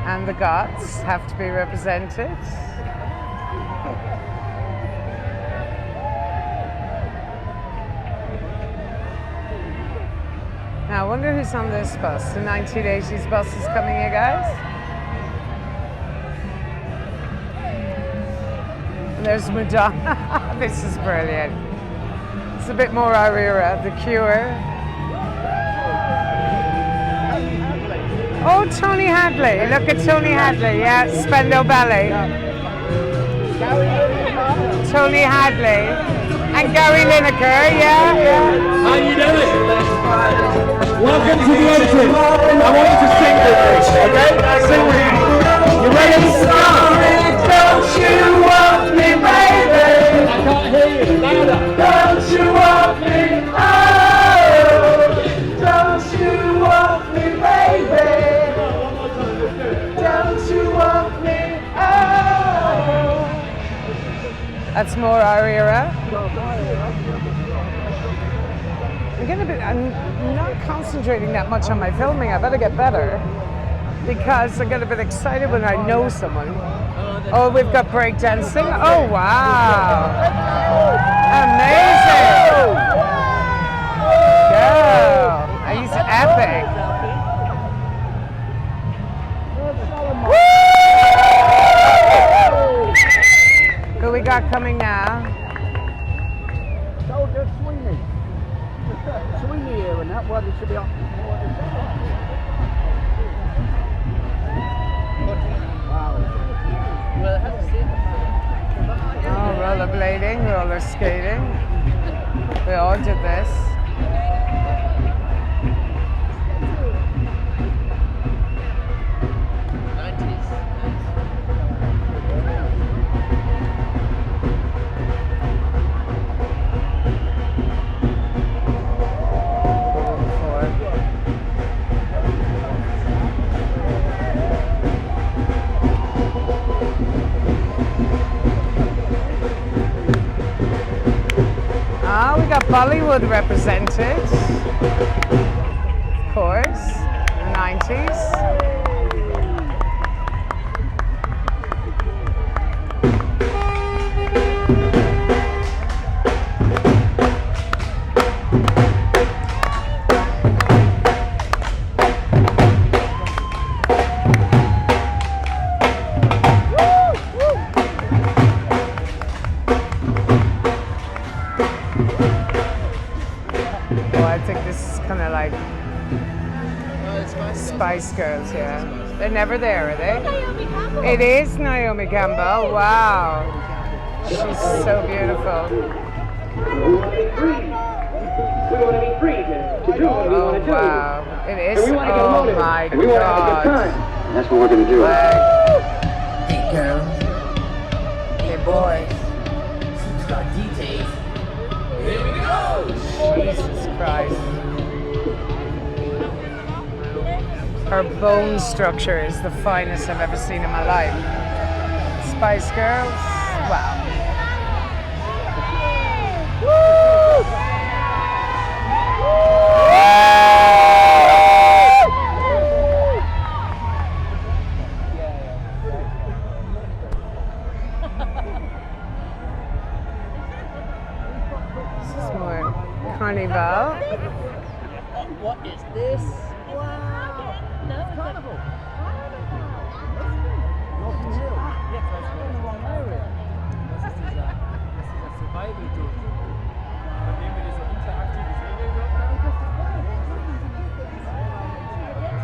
Speaker 1: And the Gots have to be represented. Now, I wonder who's on this bus. The 1980s bus is coming, you guys. And there's Madonna. This is brilliant. It's a bit more our era. The Cure. Oh, Tony Hadley. Look at Tony Hadley. Yeah, Spandau Ballet. Tony Hadley. And Gary Lineker. Yeah, yeah.
Speaker 5: How you doing? Welcome to the entry. I want you to sing with me, okay? Sing with me. You ready? Don't you want me, baby? I can't hear you. Louder. Don't you want me? Oh, don't you want me, baby? Don't you want me? Oh.
Speaker 1: That's more our era. I'm not concentrating that much on my filming. I better get better because I get a bit excited when I know someone. Oh, we've got breakdancing. Oh, wow. Amazing. Girl, he's epic. Who we got coming now?
Speaker 2: Soldier Sweeney. Sweeney here and that one, it should be up.
Speaker 1: Oh, rollerblading, roller skating. We all did this. We got Bollywood represented, of course, the 90s. Spice Girls, yeah. They're never there, are they? It is Naomi Campbell. Wow. She's so beautiful. Oh, wow. It is. Oh, my God.
Speaker 5: That's what we're going to do.
Speaker 6: Hey, girl.
Speaker 1: Hey, boy.
Speaker 6: She's got DJs. Here we go.
Speaker 1: Jesus Christ. Her bone structure is the finest I've ever seen in my life. Spice Girls, wow. This is more Carnival.
Speaker 2: What is this? Wow. Carnival. Notting Hill. Yes, that's in the wrong area. Das ist dieser Survival-Dude. Von dem wir diese interaktive Serie gehört haben. Das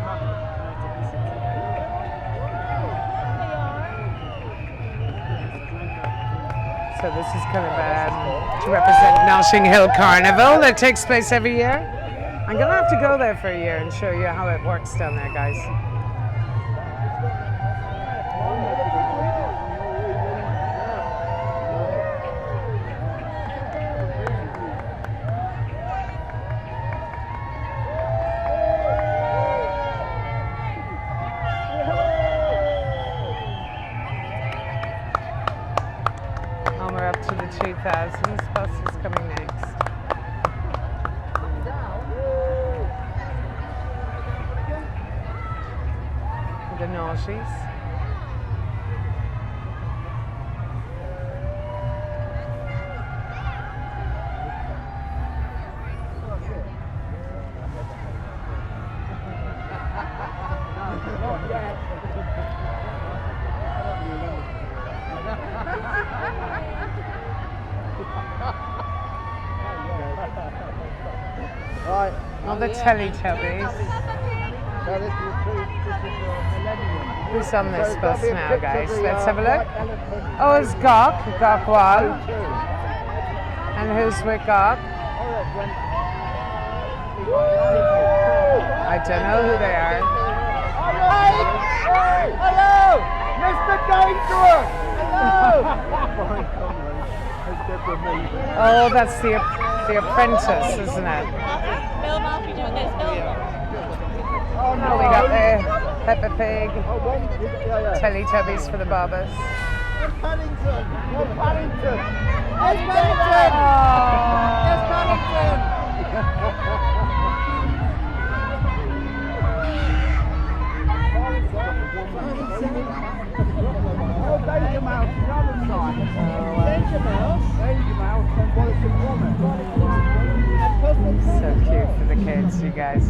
Speaker 2: machen vielleicht ein bisschen.
Speaker 1: So this is kind of to represent Notting Hill Carnival that takes place every year. I'm going to have to go there for a year and show you how it works down there, guys. And we're up to the 2000s. Bus is coming next. The naughties.
Speaker 2: Right.
Speaker 1: All the Teletubbies. Who's on this bus now, guys? Let's have a look. Oh, it's Gok1. And who's with Gok? I don't know who they are.
Speaker 2: Hello! Mr. Dangerous! Hello!
Speaker 1: Oh, that's the Apprentice, isn't it?
Speaker 3: Bill Murphy doing this, Bill.
Speaker 2: Oh,
Speaker 1: Oh, we got the Peppa Pig, Teletubbies for the Barbers.
Speaker 2: Paddington! No Paddington! Yes, Paddington! Yes, Paddington! Oh, Danger Mouse, the other side. Danger Mouse? Danger Mouse and Wallace and Gromit.
Speaker 1: So cute for the kids, you guys.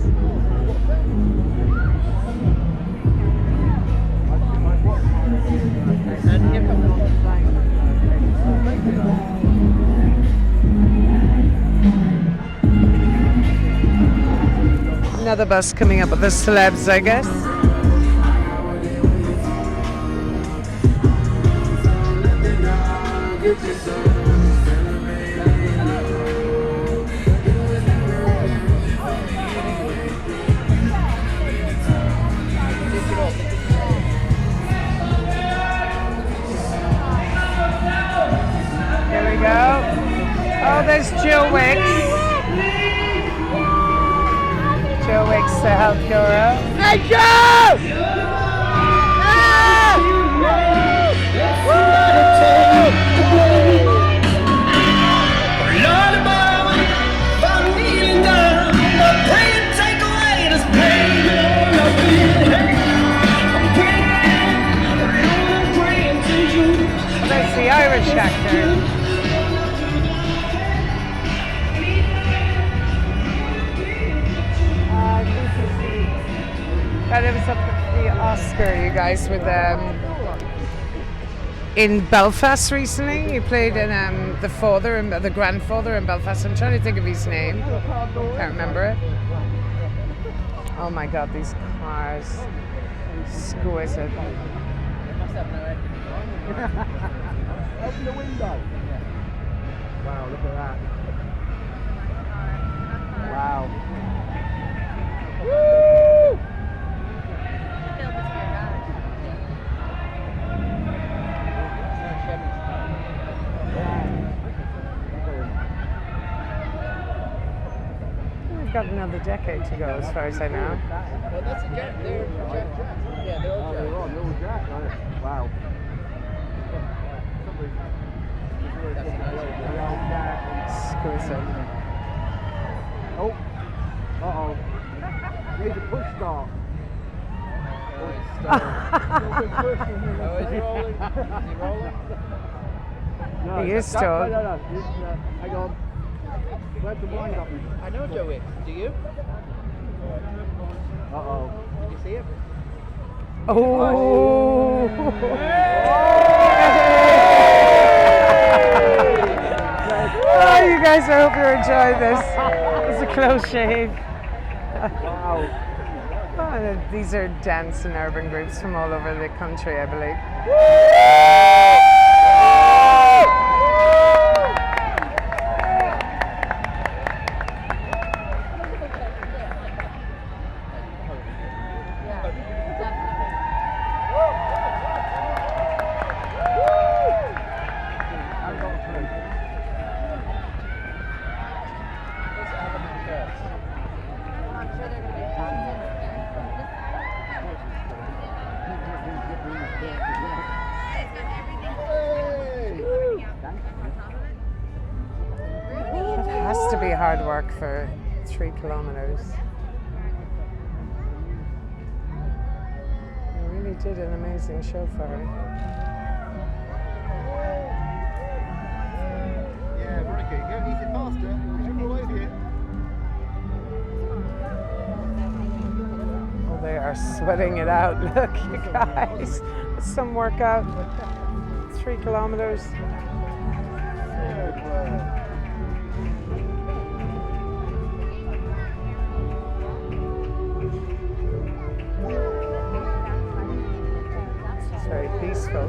Speaker 1: Another bus coming up with the celebs, I guess. Here we go. Oh, there's Jill Wicks. Jill Wicks, the health guru. Hey, Joe! That's the Irish actor. That it was up at the Oscar, you guys, with in Belfast recently. He played in the father and the grandfather in Belfast. I'm trying to think of his name. Can't remember it. Oh my God, these cars, exquisite.
Speaker 2: Open the window. Wow, look at that. Wow. Woo!
Speaker 1: We've got another decade to go, as far as I know.
Speaker 2: Well, that's a Jack. They're Jack. Yeah, they're all Jack. They're all Jack. Wow.
Speaker 1: Exquisite.
Speaker 2: Oh. Uh-oh. Need a push start.
Speaker 6: Oh, is he rolling? Is he rolling?
Speaker 2: No,
Speaker 1: He is still.
Speaker 2: No. Hang on. Where's the wind up?
Speaker 6: I know Joe Wicks. Do you?
Speaker 2: Uh-oh.
Speaker 6: Did you see it?
Speaker 1: Oh! Oh, you guys, I hope you're enjoying this. It's a close shave.
Speaker 2: Wow.
Speaker 1: Oh, these are dance and urban groups from all over the country, I believe. Hard work for 3 kilometers. You really did an amazing show for her.
Speaker 2: Yeah, Veronica, go easy faster. She'll all over you.
Speaker 1: Oh, they are sweating it out. Look, you guys. It's some workout. 3 kilometers. Very peaceful.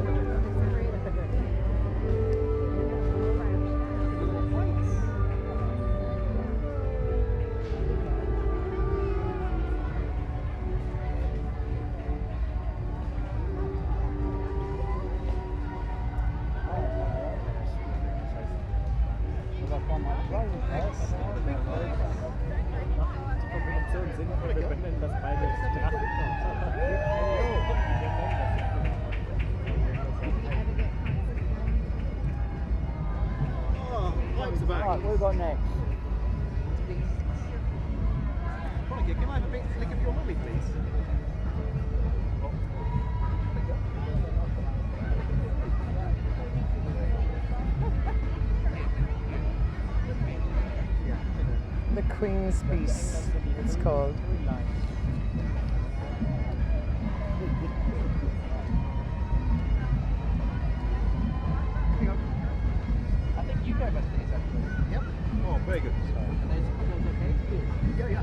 Speaker 2: Right, what have we got next?
Speaker 7: Monica, can I have a big flick of your mummy, please?
Speaker 1: The Queen's Piece, it's called.
Speaker 7: I think you gave us these actually. Yep. Oh, very good. So, and those okay? Yeah, yeah.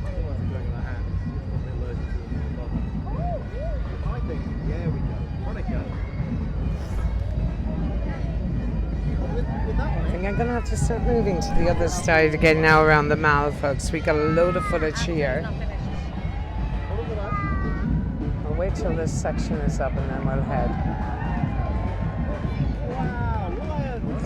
Speaker 7: Otherwise, I'm going with my hands. I'm a bit allergic to them. I think, there we go. Monica. With that
Speaker 1: I
Speaker 7: one,
Speaker 1: think I'm going to have to start moving to the other side again now around the mall, folks. We got a load of footage here. I'll wait till this section is up and then we'll head.
Speaker 7: wow, lions.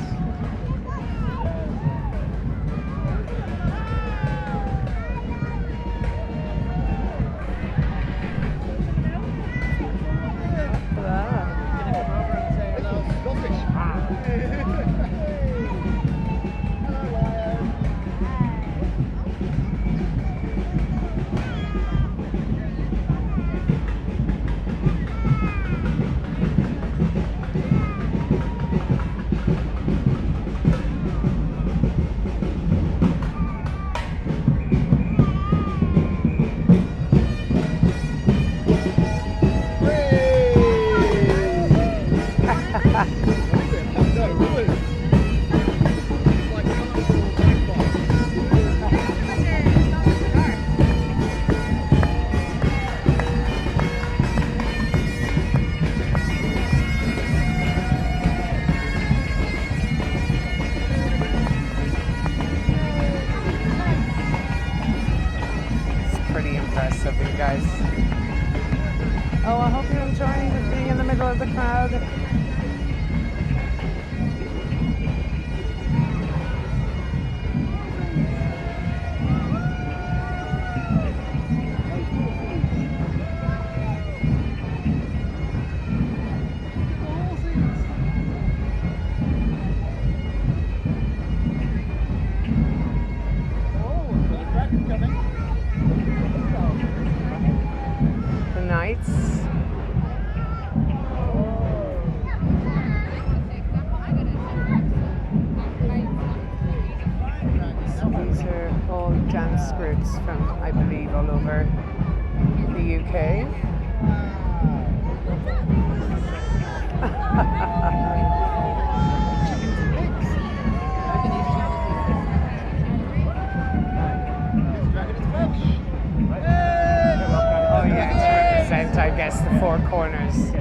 Speaker 1: Impressive, you guys. Oh, I hope you're enjoying just being in the middle of the crowd. These are all dance groups from, I believe, all over the UK. Oh yeah, to represent, I guess, the four corners.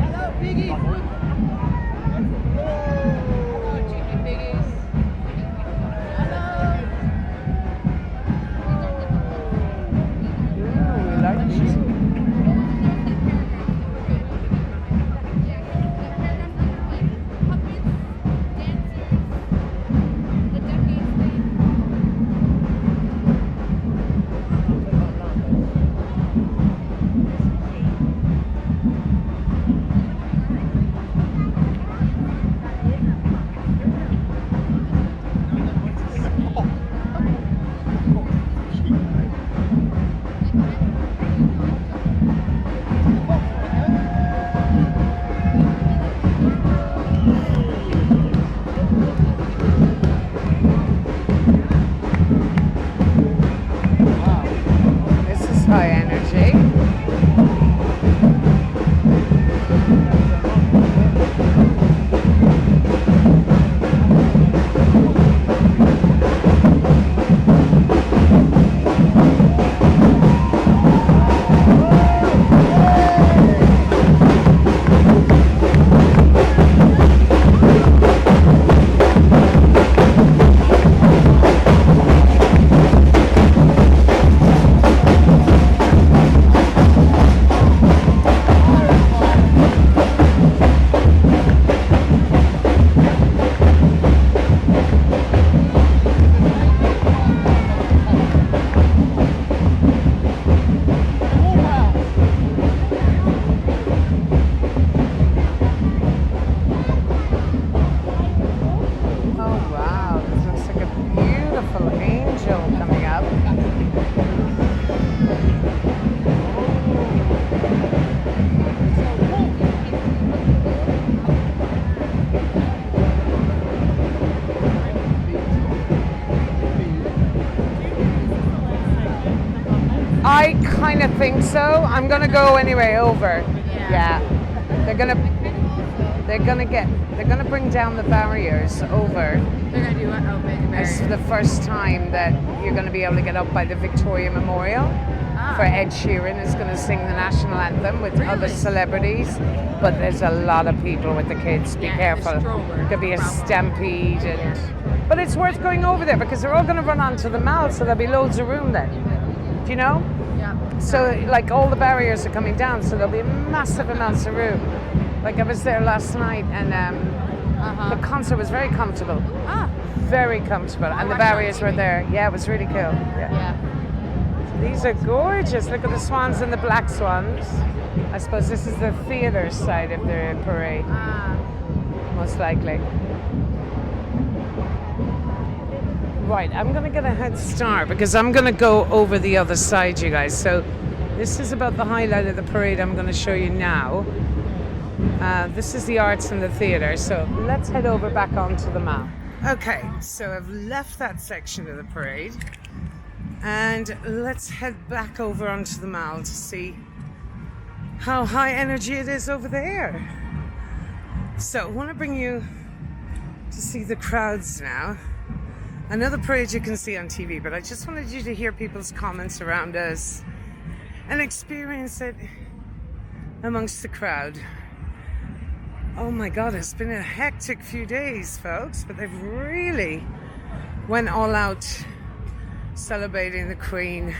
Speaker 1: High energy. you think so? I'm gonna go anyway over. Yeah. They're gonna bring down the barriers over.
Speaker 3: They're going to do what? Oh, big
Speaker 1: It's the first time that you're going to be able to get up by the Victoria Memorial for Ed Sheeran is going to sing the national anthem with other celebrities. But there's a lot of people with the kids. Be careful. There could be a stampede. But it's worth going over there because they're all going to run onto the Mall, so there'll be loads of room then. Do you know?
Speaker 3: Yeah.
Speaker 1: So like all the barriers are coming down, so there'll be massive amounts of room. Like I was there last night and the concert was very comfortable. Very comfortable. And the barriers were there. Yeah, it was really cool. Yeah. These are gorgeous. Look at the swans and the black swans. I suppose this is the theatre side of the parade. Most likely. Right, I'm going to get a head start because I'm going to go over the other side, you guys. So this is about the highlight of the parade I'm going to show you now. This is the arts and the theatre, so let's head over back onto the Mall. Okay, so I've left that section of the parade and let's head back over onto the Mall to see how high energy it is over there. So I want to bring you to see the crowds now. Another parade you can see on TV, but I just wanted you to hear people's comments around us and experience it amongst the crowd. Oh my God, it's been a hectic few days, folks, but they've really went all out celebrating the Queen,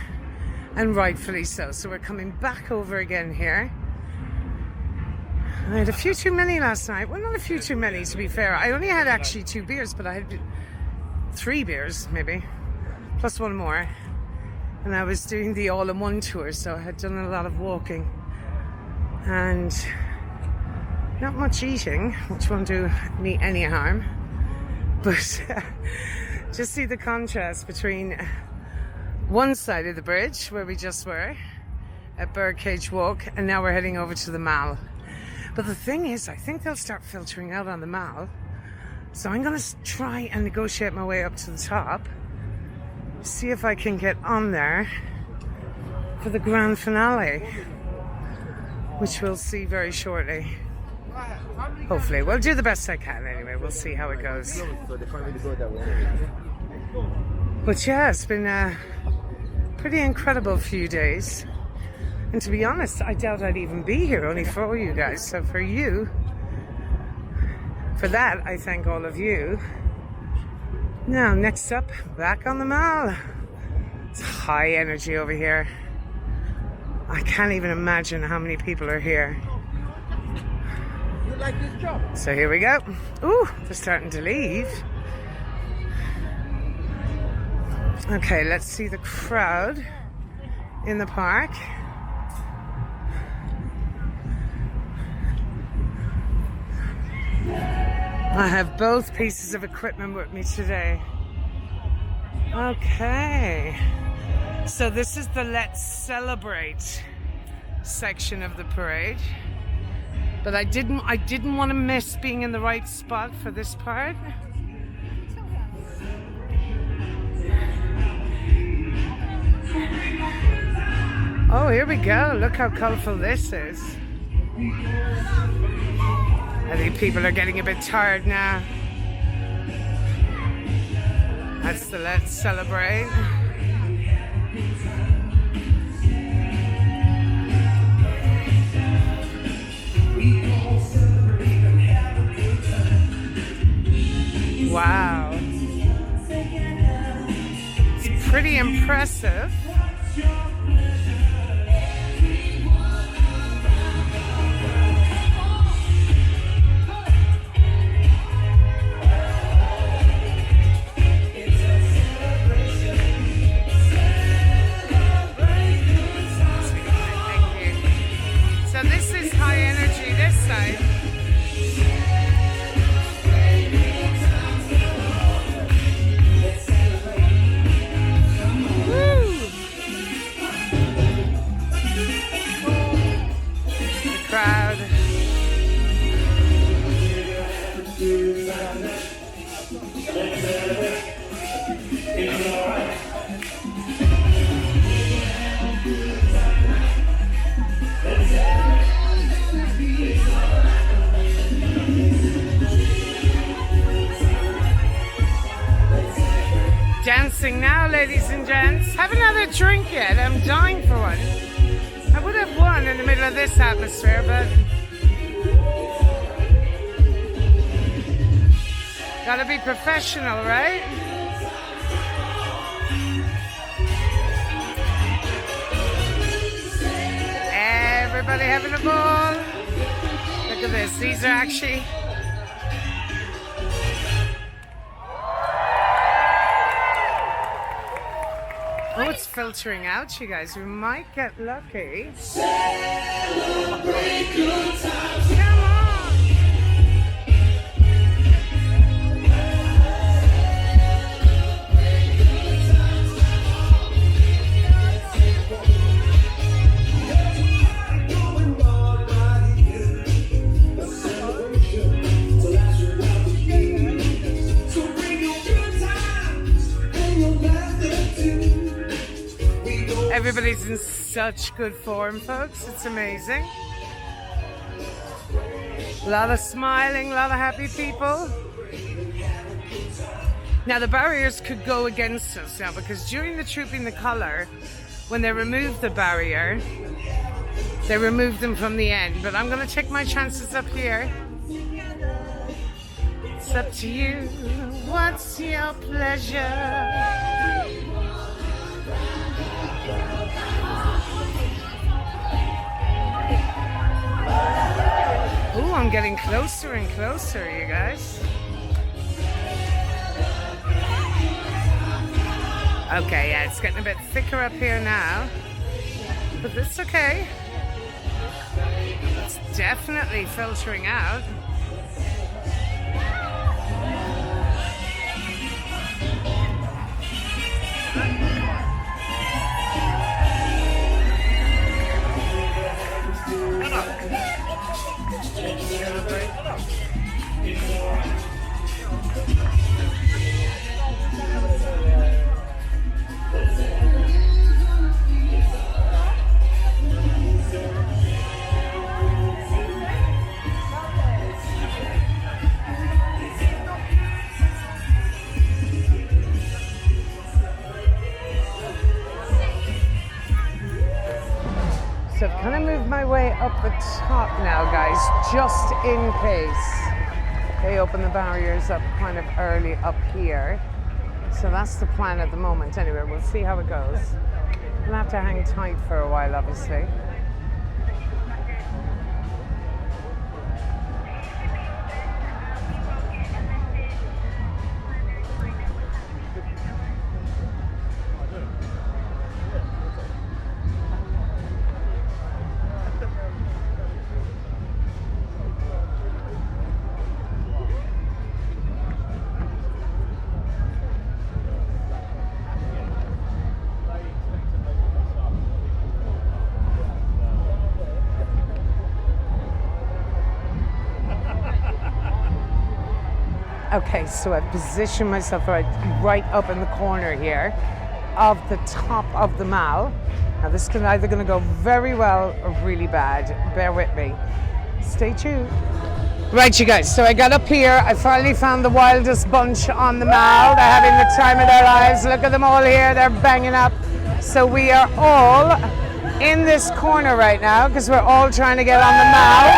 Speaker 1: and rightfully so. So we're coming back over again here. I had a few too many last night. Well, not a few too many, to be fair. I only had actually 2 beers, but I had 3 beers, maybe, plus one more. And I was doing the all-in-one tour, so I had done a lot of walking. And not much eating, which won't do me any harm, but just see the contrast between one side of the bridge where we just were at Birdcage Walk, and now we're heading over to the Mall. But the thing is, I think they'll start filtering out on the Mall, so I'm going to try and negotiate my way up to the top, see if I can get on there for the grand finale, which we'll see very shortly. Hopefully. We'll do the best I can anyway. We'll see how it goes. But yeah, it's been a pretty incredible few days. And to be honest, I doubt I'd even be here only for all you guys. So for you, for that, I thank all of you. Now, next up, back on the Mall. It's high energy over here. I can't even imagine how many people are here.
Speaker 2: Like this job.
Speaker 1: So here we go. Ooh, they're starting to leave. Okay, let's see the crowd in the park. I have both pieces of equipment with me today. Okay. So this is the Let's Celebrate section of the parade. But I didn't want to miss being in the right spot for this part. Oh, here we go. Look how colorful this is. I think people are getting a bit tired now. That's the Let's Celebrate. Wow. It's pretty impressive. So this is high energy this side. Crowd. had a drink yet. I'm dying for one. I would have one in the middle of this atmosphere, but gotta be professional, right? Everybody having a ball. Look at this. These are actually... Oh, it's filtering out, you guys. We might get lucky. Celebrate good times. Come on. Everybody's in such good form, folks. It's amazing. A lot of smiling, a lot of happy people. Now, the barriers could go against us now because during the Trooping the Colour, when they removed the barrier, they removed them from the end. But I'm going to take my chances up here. It's up to you. What's your pleasure? Ooh, I'm getting closer and closer, you guys. Okay, yeah, it's getting a bit thicker up here now. But that's okay. It's definitely filtering out. So I've kind of moved my way up the top now, guys, just in case they open the barriers up kind of early up here. So that's the plan at the moment. Anyway, we'll see how it goes. We'll have to hang tight for a while, obviously. Okay, so I've positioned myself right up in the corner here of the top of the mall. Now this is either going to go very well or really bad. Bear with me. Stay tuned. Right, you guys, so I got up here. I finally found the wildest bunch on the mall. They're having the time of their lives. Look at them all here. They're banging up. So we are all in this corner right now because we're all trying to get on the mall.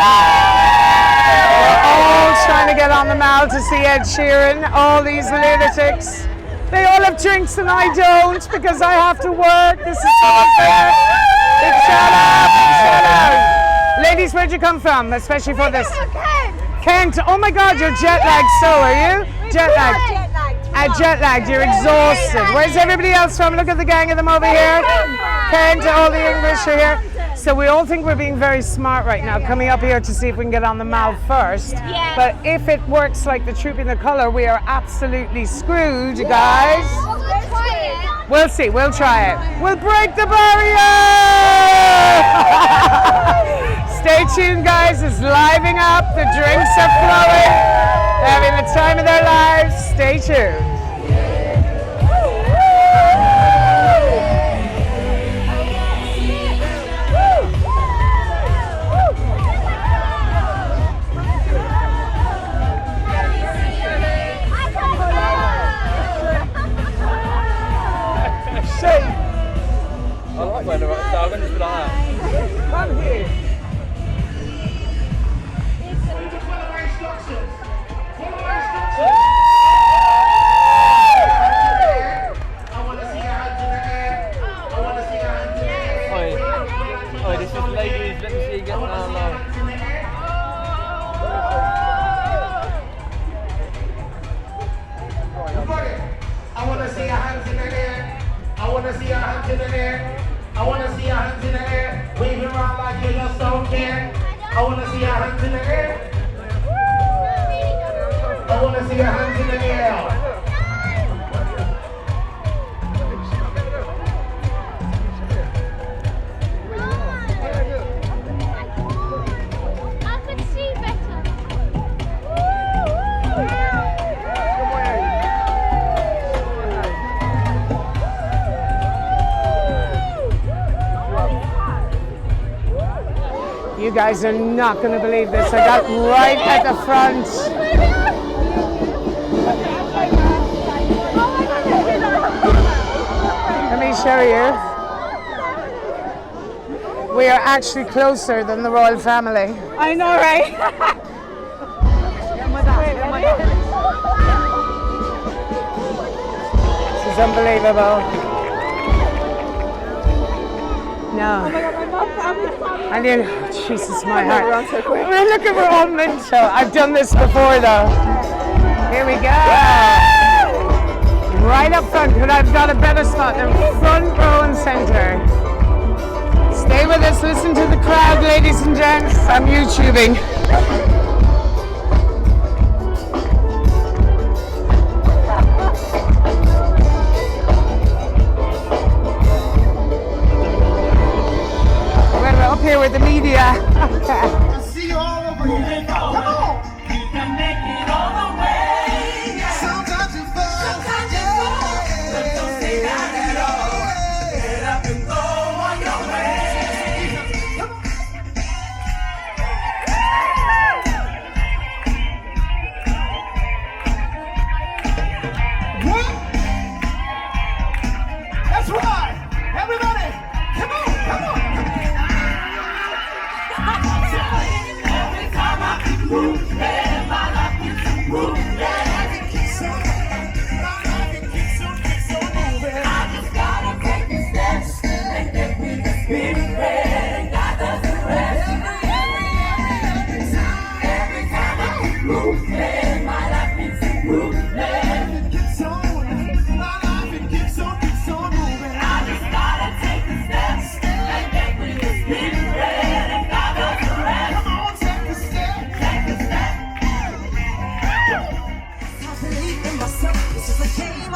Speaker 1: We're all trying to get on the mall to see Ed Sheeran, all these lunatics. They all have drinks and I don't because I have to work. This is so unfair. Big shout out, big shout out. Ladies, where'd you come from, especially for this? Kent. Oh my God, you're jet lagged, so are you? Jet lagged. Jet lagged, you're exhausted. Where's everybody else from? Look at the gang of them over here. Kent, all the English are here. So we all think we're being very smart right now, coming up here to see if we can get on the mall first.
Speaker 3: Yeah.
Speaker 1: But if it works like the Trooping the Colour, we are absolutely screwed, guys. We'll see, we'll try it. We'll break the barrier! Stay tuned, guys, it's living up, the drinks are flowing. They're having the time of their lives. Stay tuned.
Speaker 7: Oi, this is ladies. Let me see you get down low.
Speaker 5: I want to see your hands in the air. I want to see your hands in the air. I want to see your hands in the air. Wave it around like you just don't care. I want to see your hands in the air. I want to see your hands in the air.
Speaker 3: I could see better.
Speaker 1: You guys are not going to believe this. I got right at the front. Let me show you. We are actually closer than the royal family.
Speaker 3: I know, right?
Speaker 1: This is unbelievable. No. And then, Jesus, my heart. We're looking, we're all mental. I've done this before though. Here we go. Right up front, but I've got a better spot. They're front row and center. Stay with us, listen to the crowd, ladies and gents. I'm YouTubing. Up here with the media.
Speaker 5: See you all over here. Come on. You can make it all the way. Sometimes you fall. Sometimes you fall. But don't stay down at all. Get up and go on your way. Come on. What? That's right. Everybody, come on, come on.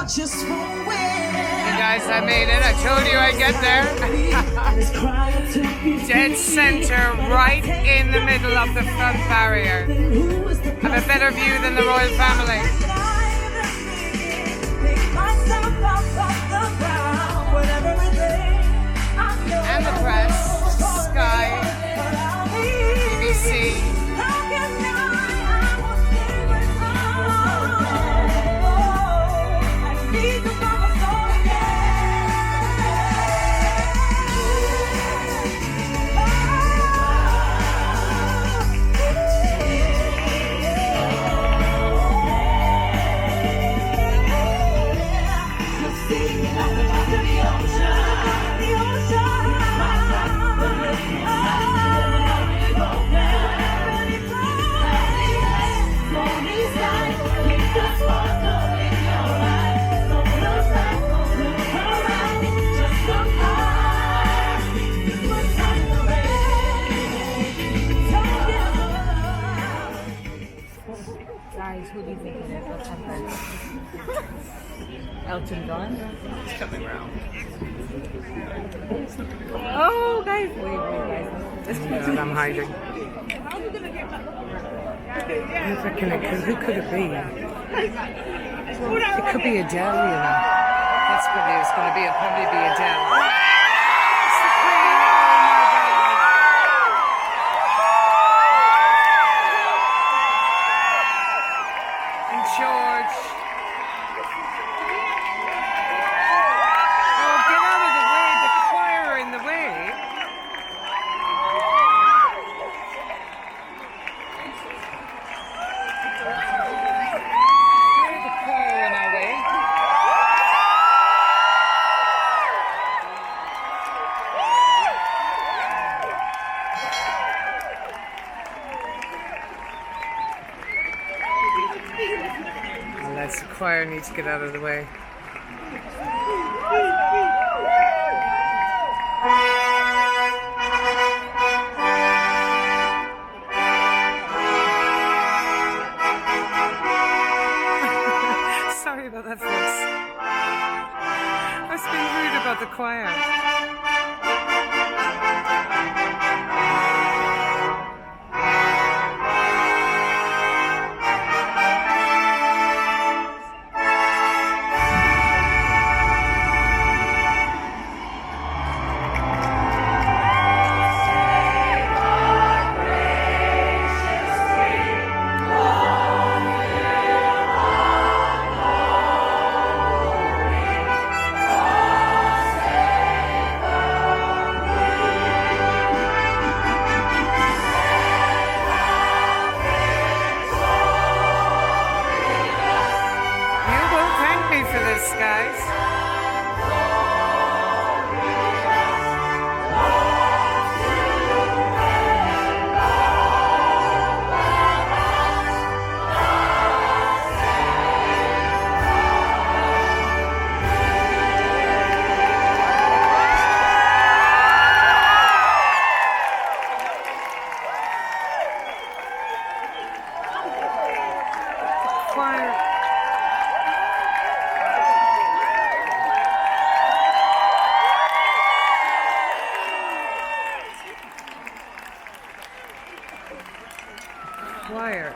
Speaker 5: Just won't win.
Speaker 1: Hey guys, I made it. I told you I'd get there. Dead center, right in the middle of the front barrier. I have a better view than the royal family. And the press, Sky, BBC.
Speaker 8: Guys, who do you think it is? What's happening? Elton John?
Speaker 7: He's coming round.
Speaker 8: Oh, guys! Wait, guys.
Speaker 1: And I'm hiding. I'm thinking, who could it be? It could be Adele, you know. That's what it is going to be. It'll probably be Adele. It's the Queen, oh my God. And George. Oh, get out of the way. The choir are in the way. choir needs to get out of the way. Sorry about that, folks. I was being rude about the choir.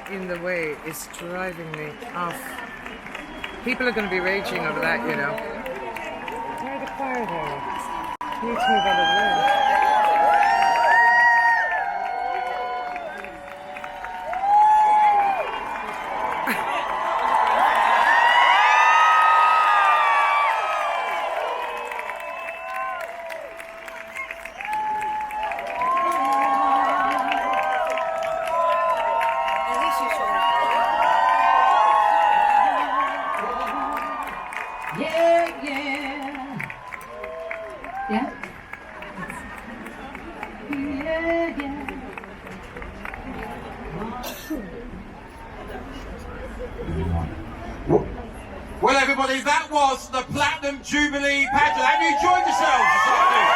Speaker 1: In the way is driving me off. People are going to be raging over that, you know. Why are the choir there? You need to move out of the way.
Speaker 5: Well, everybody, that was the Platinum Jubilee Pageant. Have you enjoyed yourselves this afternoon?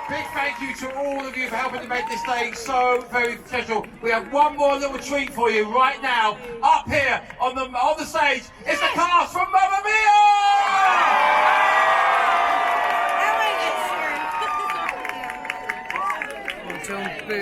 Speaker 5: Big thank you to all of you for helping to make this day so very special. We have one more little treat for you right now. Up here on the stage is the cast from Mamma Mia!
Speaker 1: Don't boo.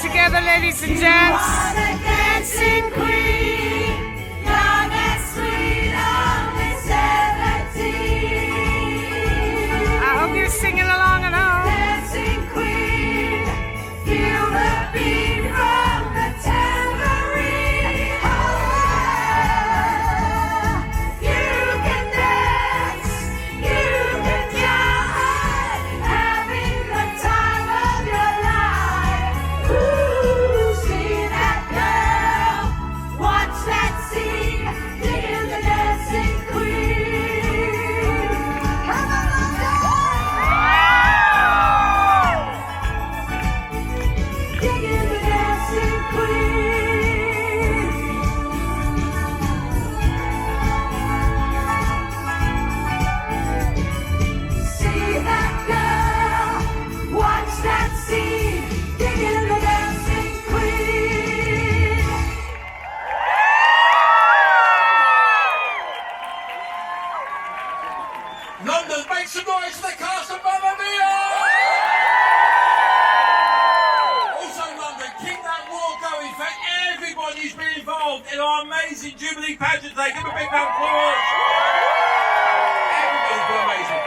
Speaker 1: Together, ladies and gents.
Speaker 3: Dancing queen, young and sweet, only 17.
Speaker 1: I hope you're singing along at home.
Speaker 3: Dancing queen, feel the beat from the tambourine. Oh, you can dance, you can jive, having the time of your life. Ooh, see that
Speaker 5: today. Give them a big round of applause. Everybody's been amazing.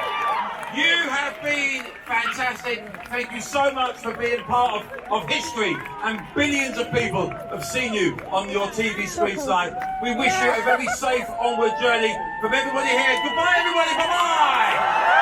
Speaker 5: You have been fantastic. Thank you so much for being part of history, and billions of people have seen you on your TV screen tonight. We wish you a very safe onward journey from everybody here. Goodbye, everybody. Bye-bye.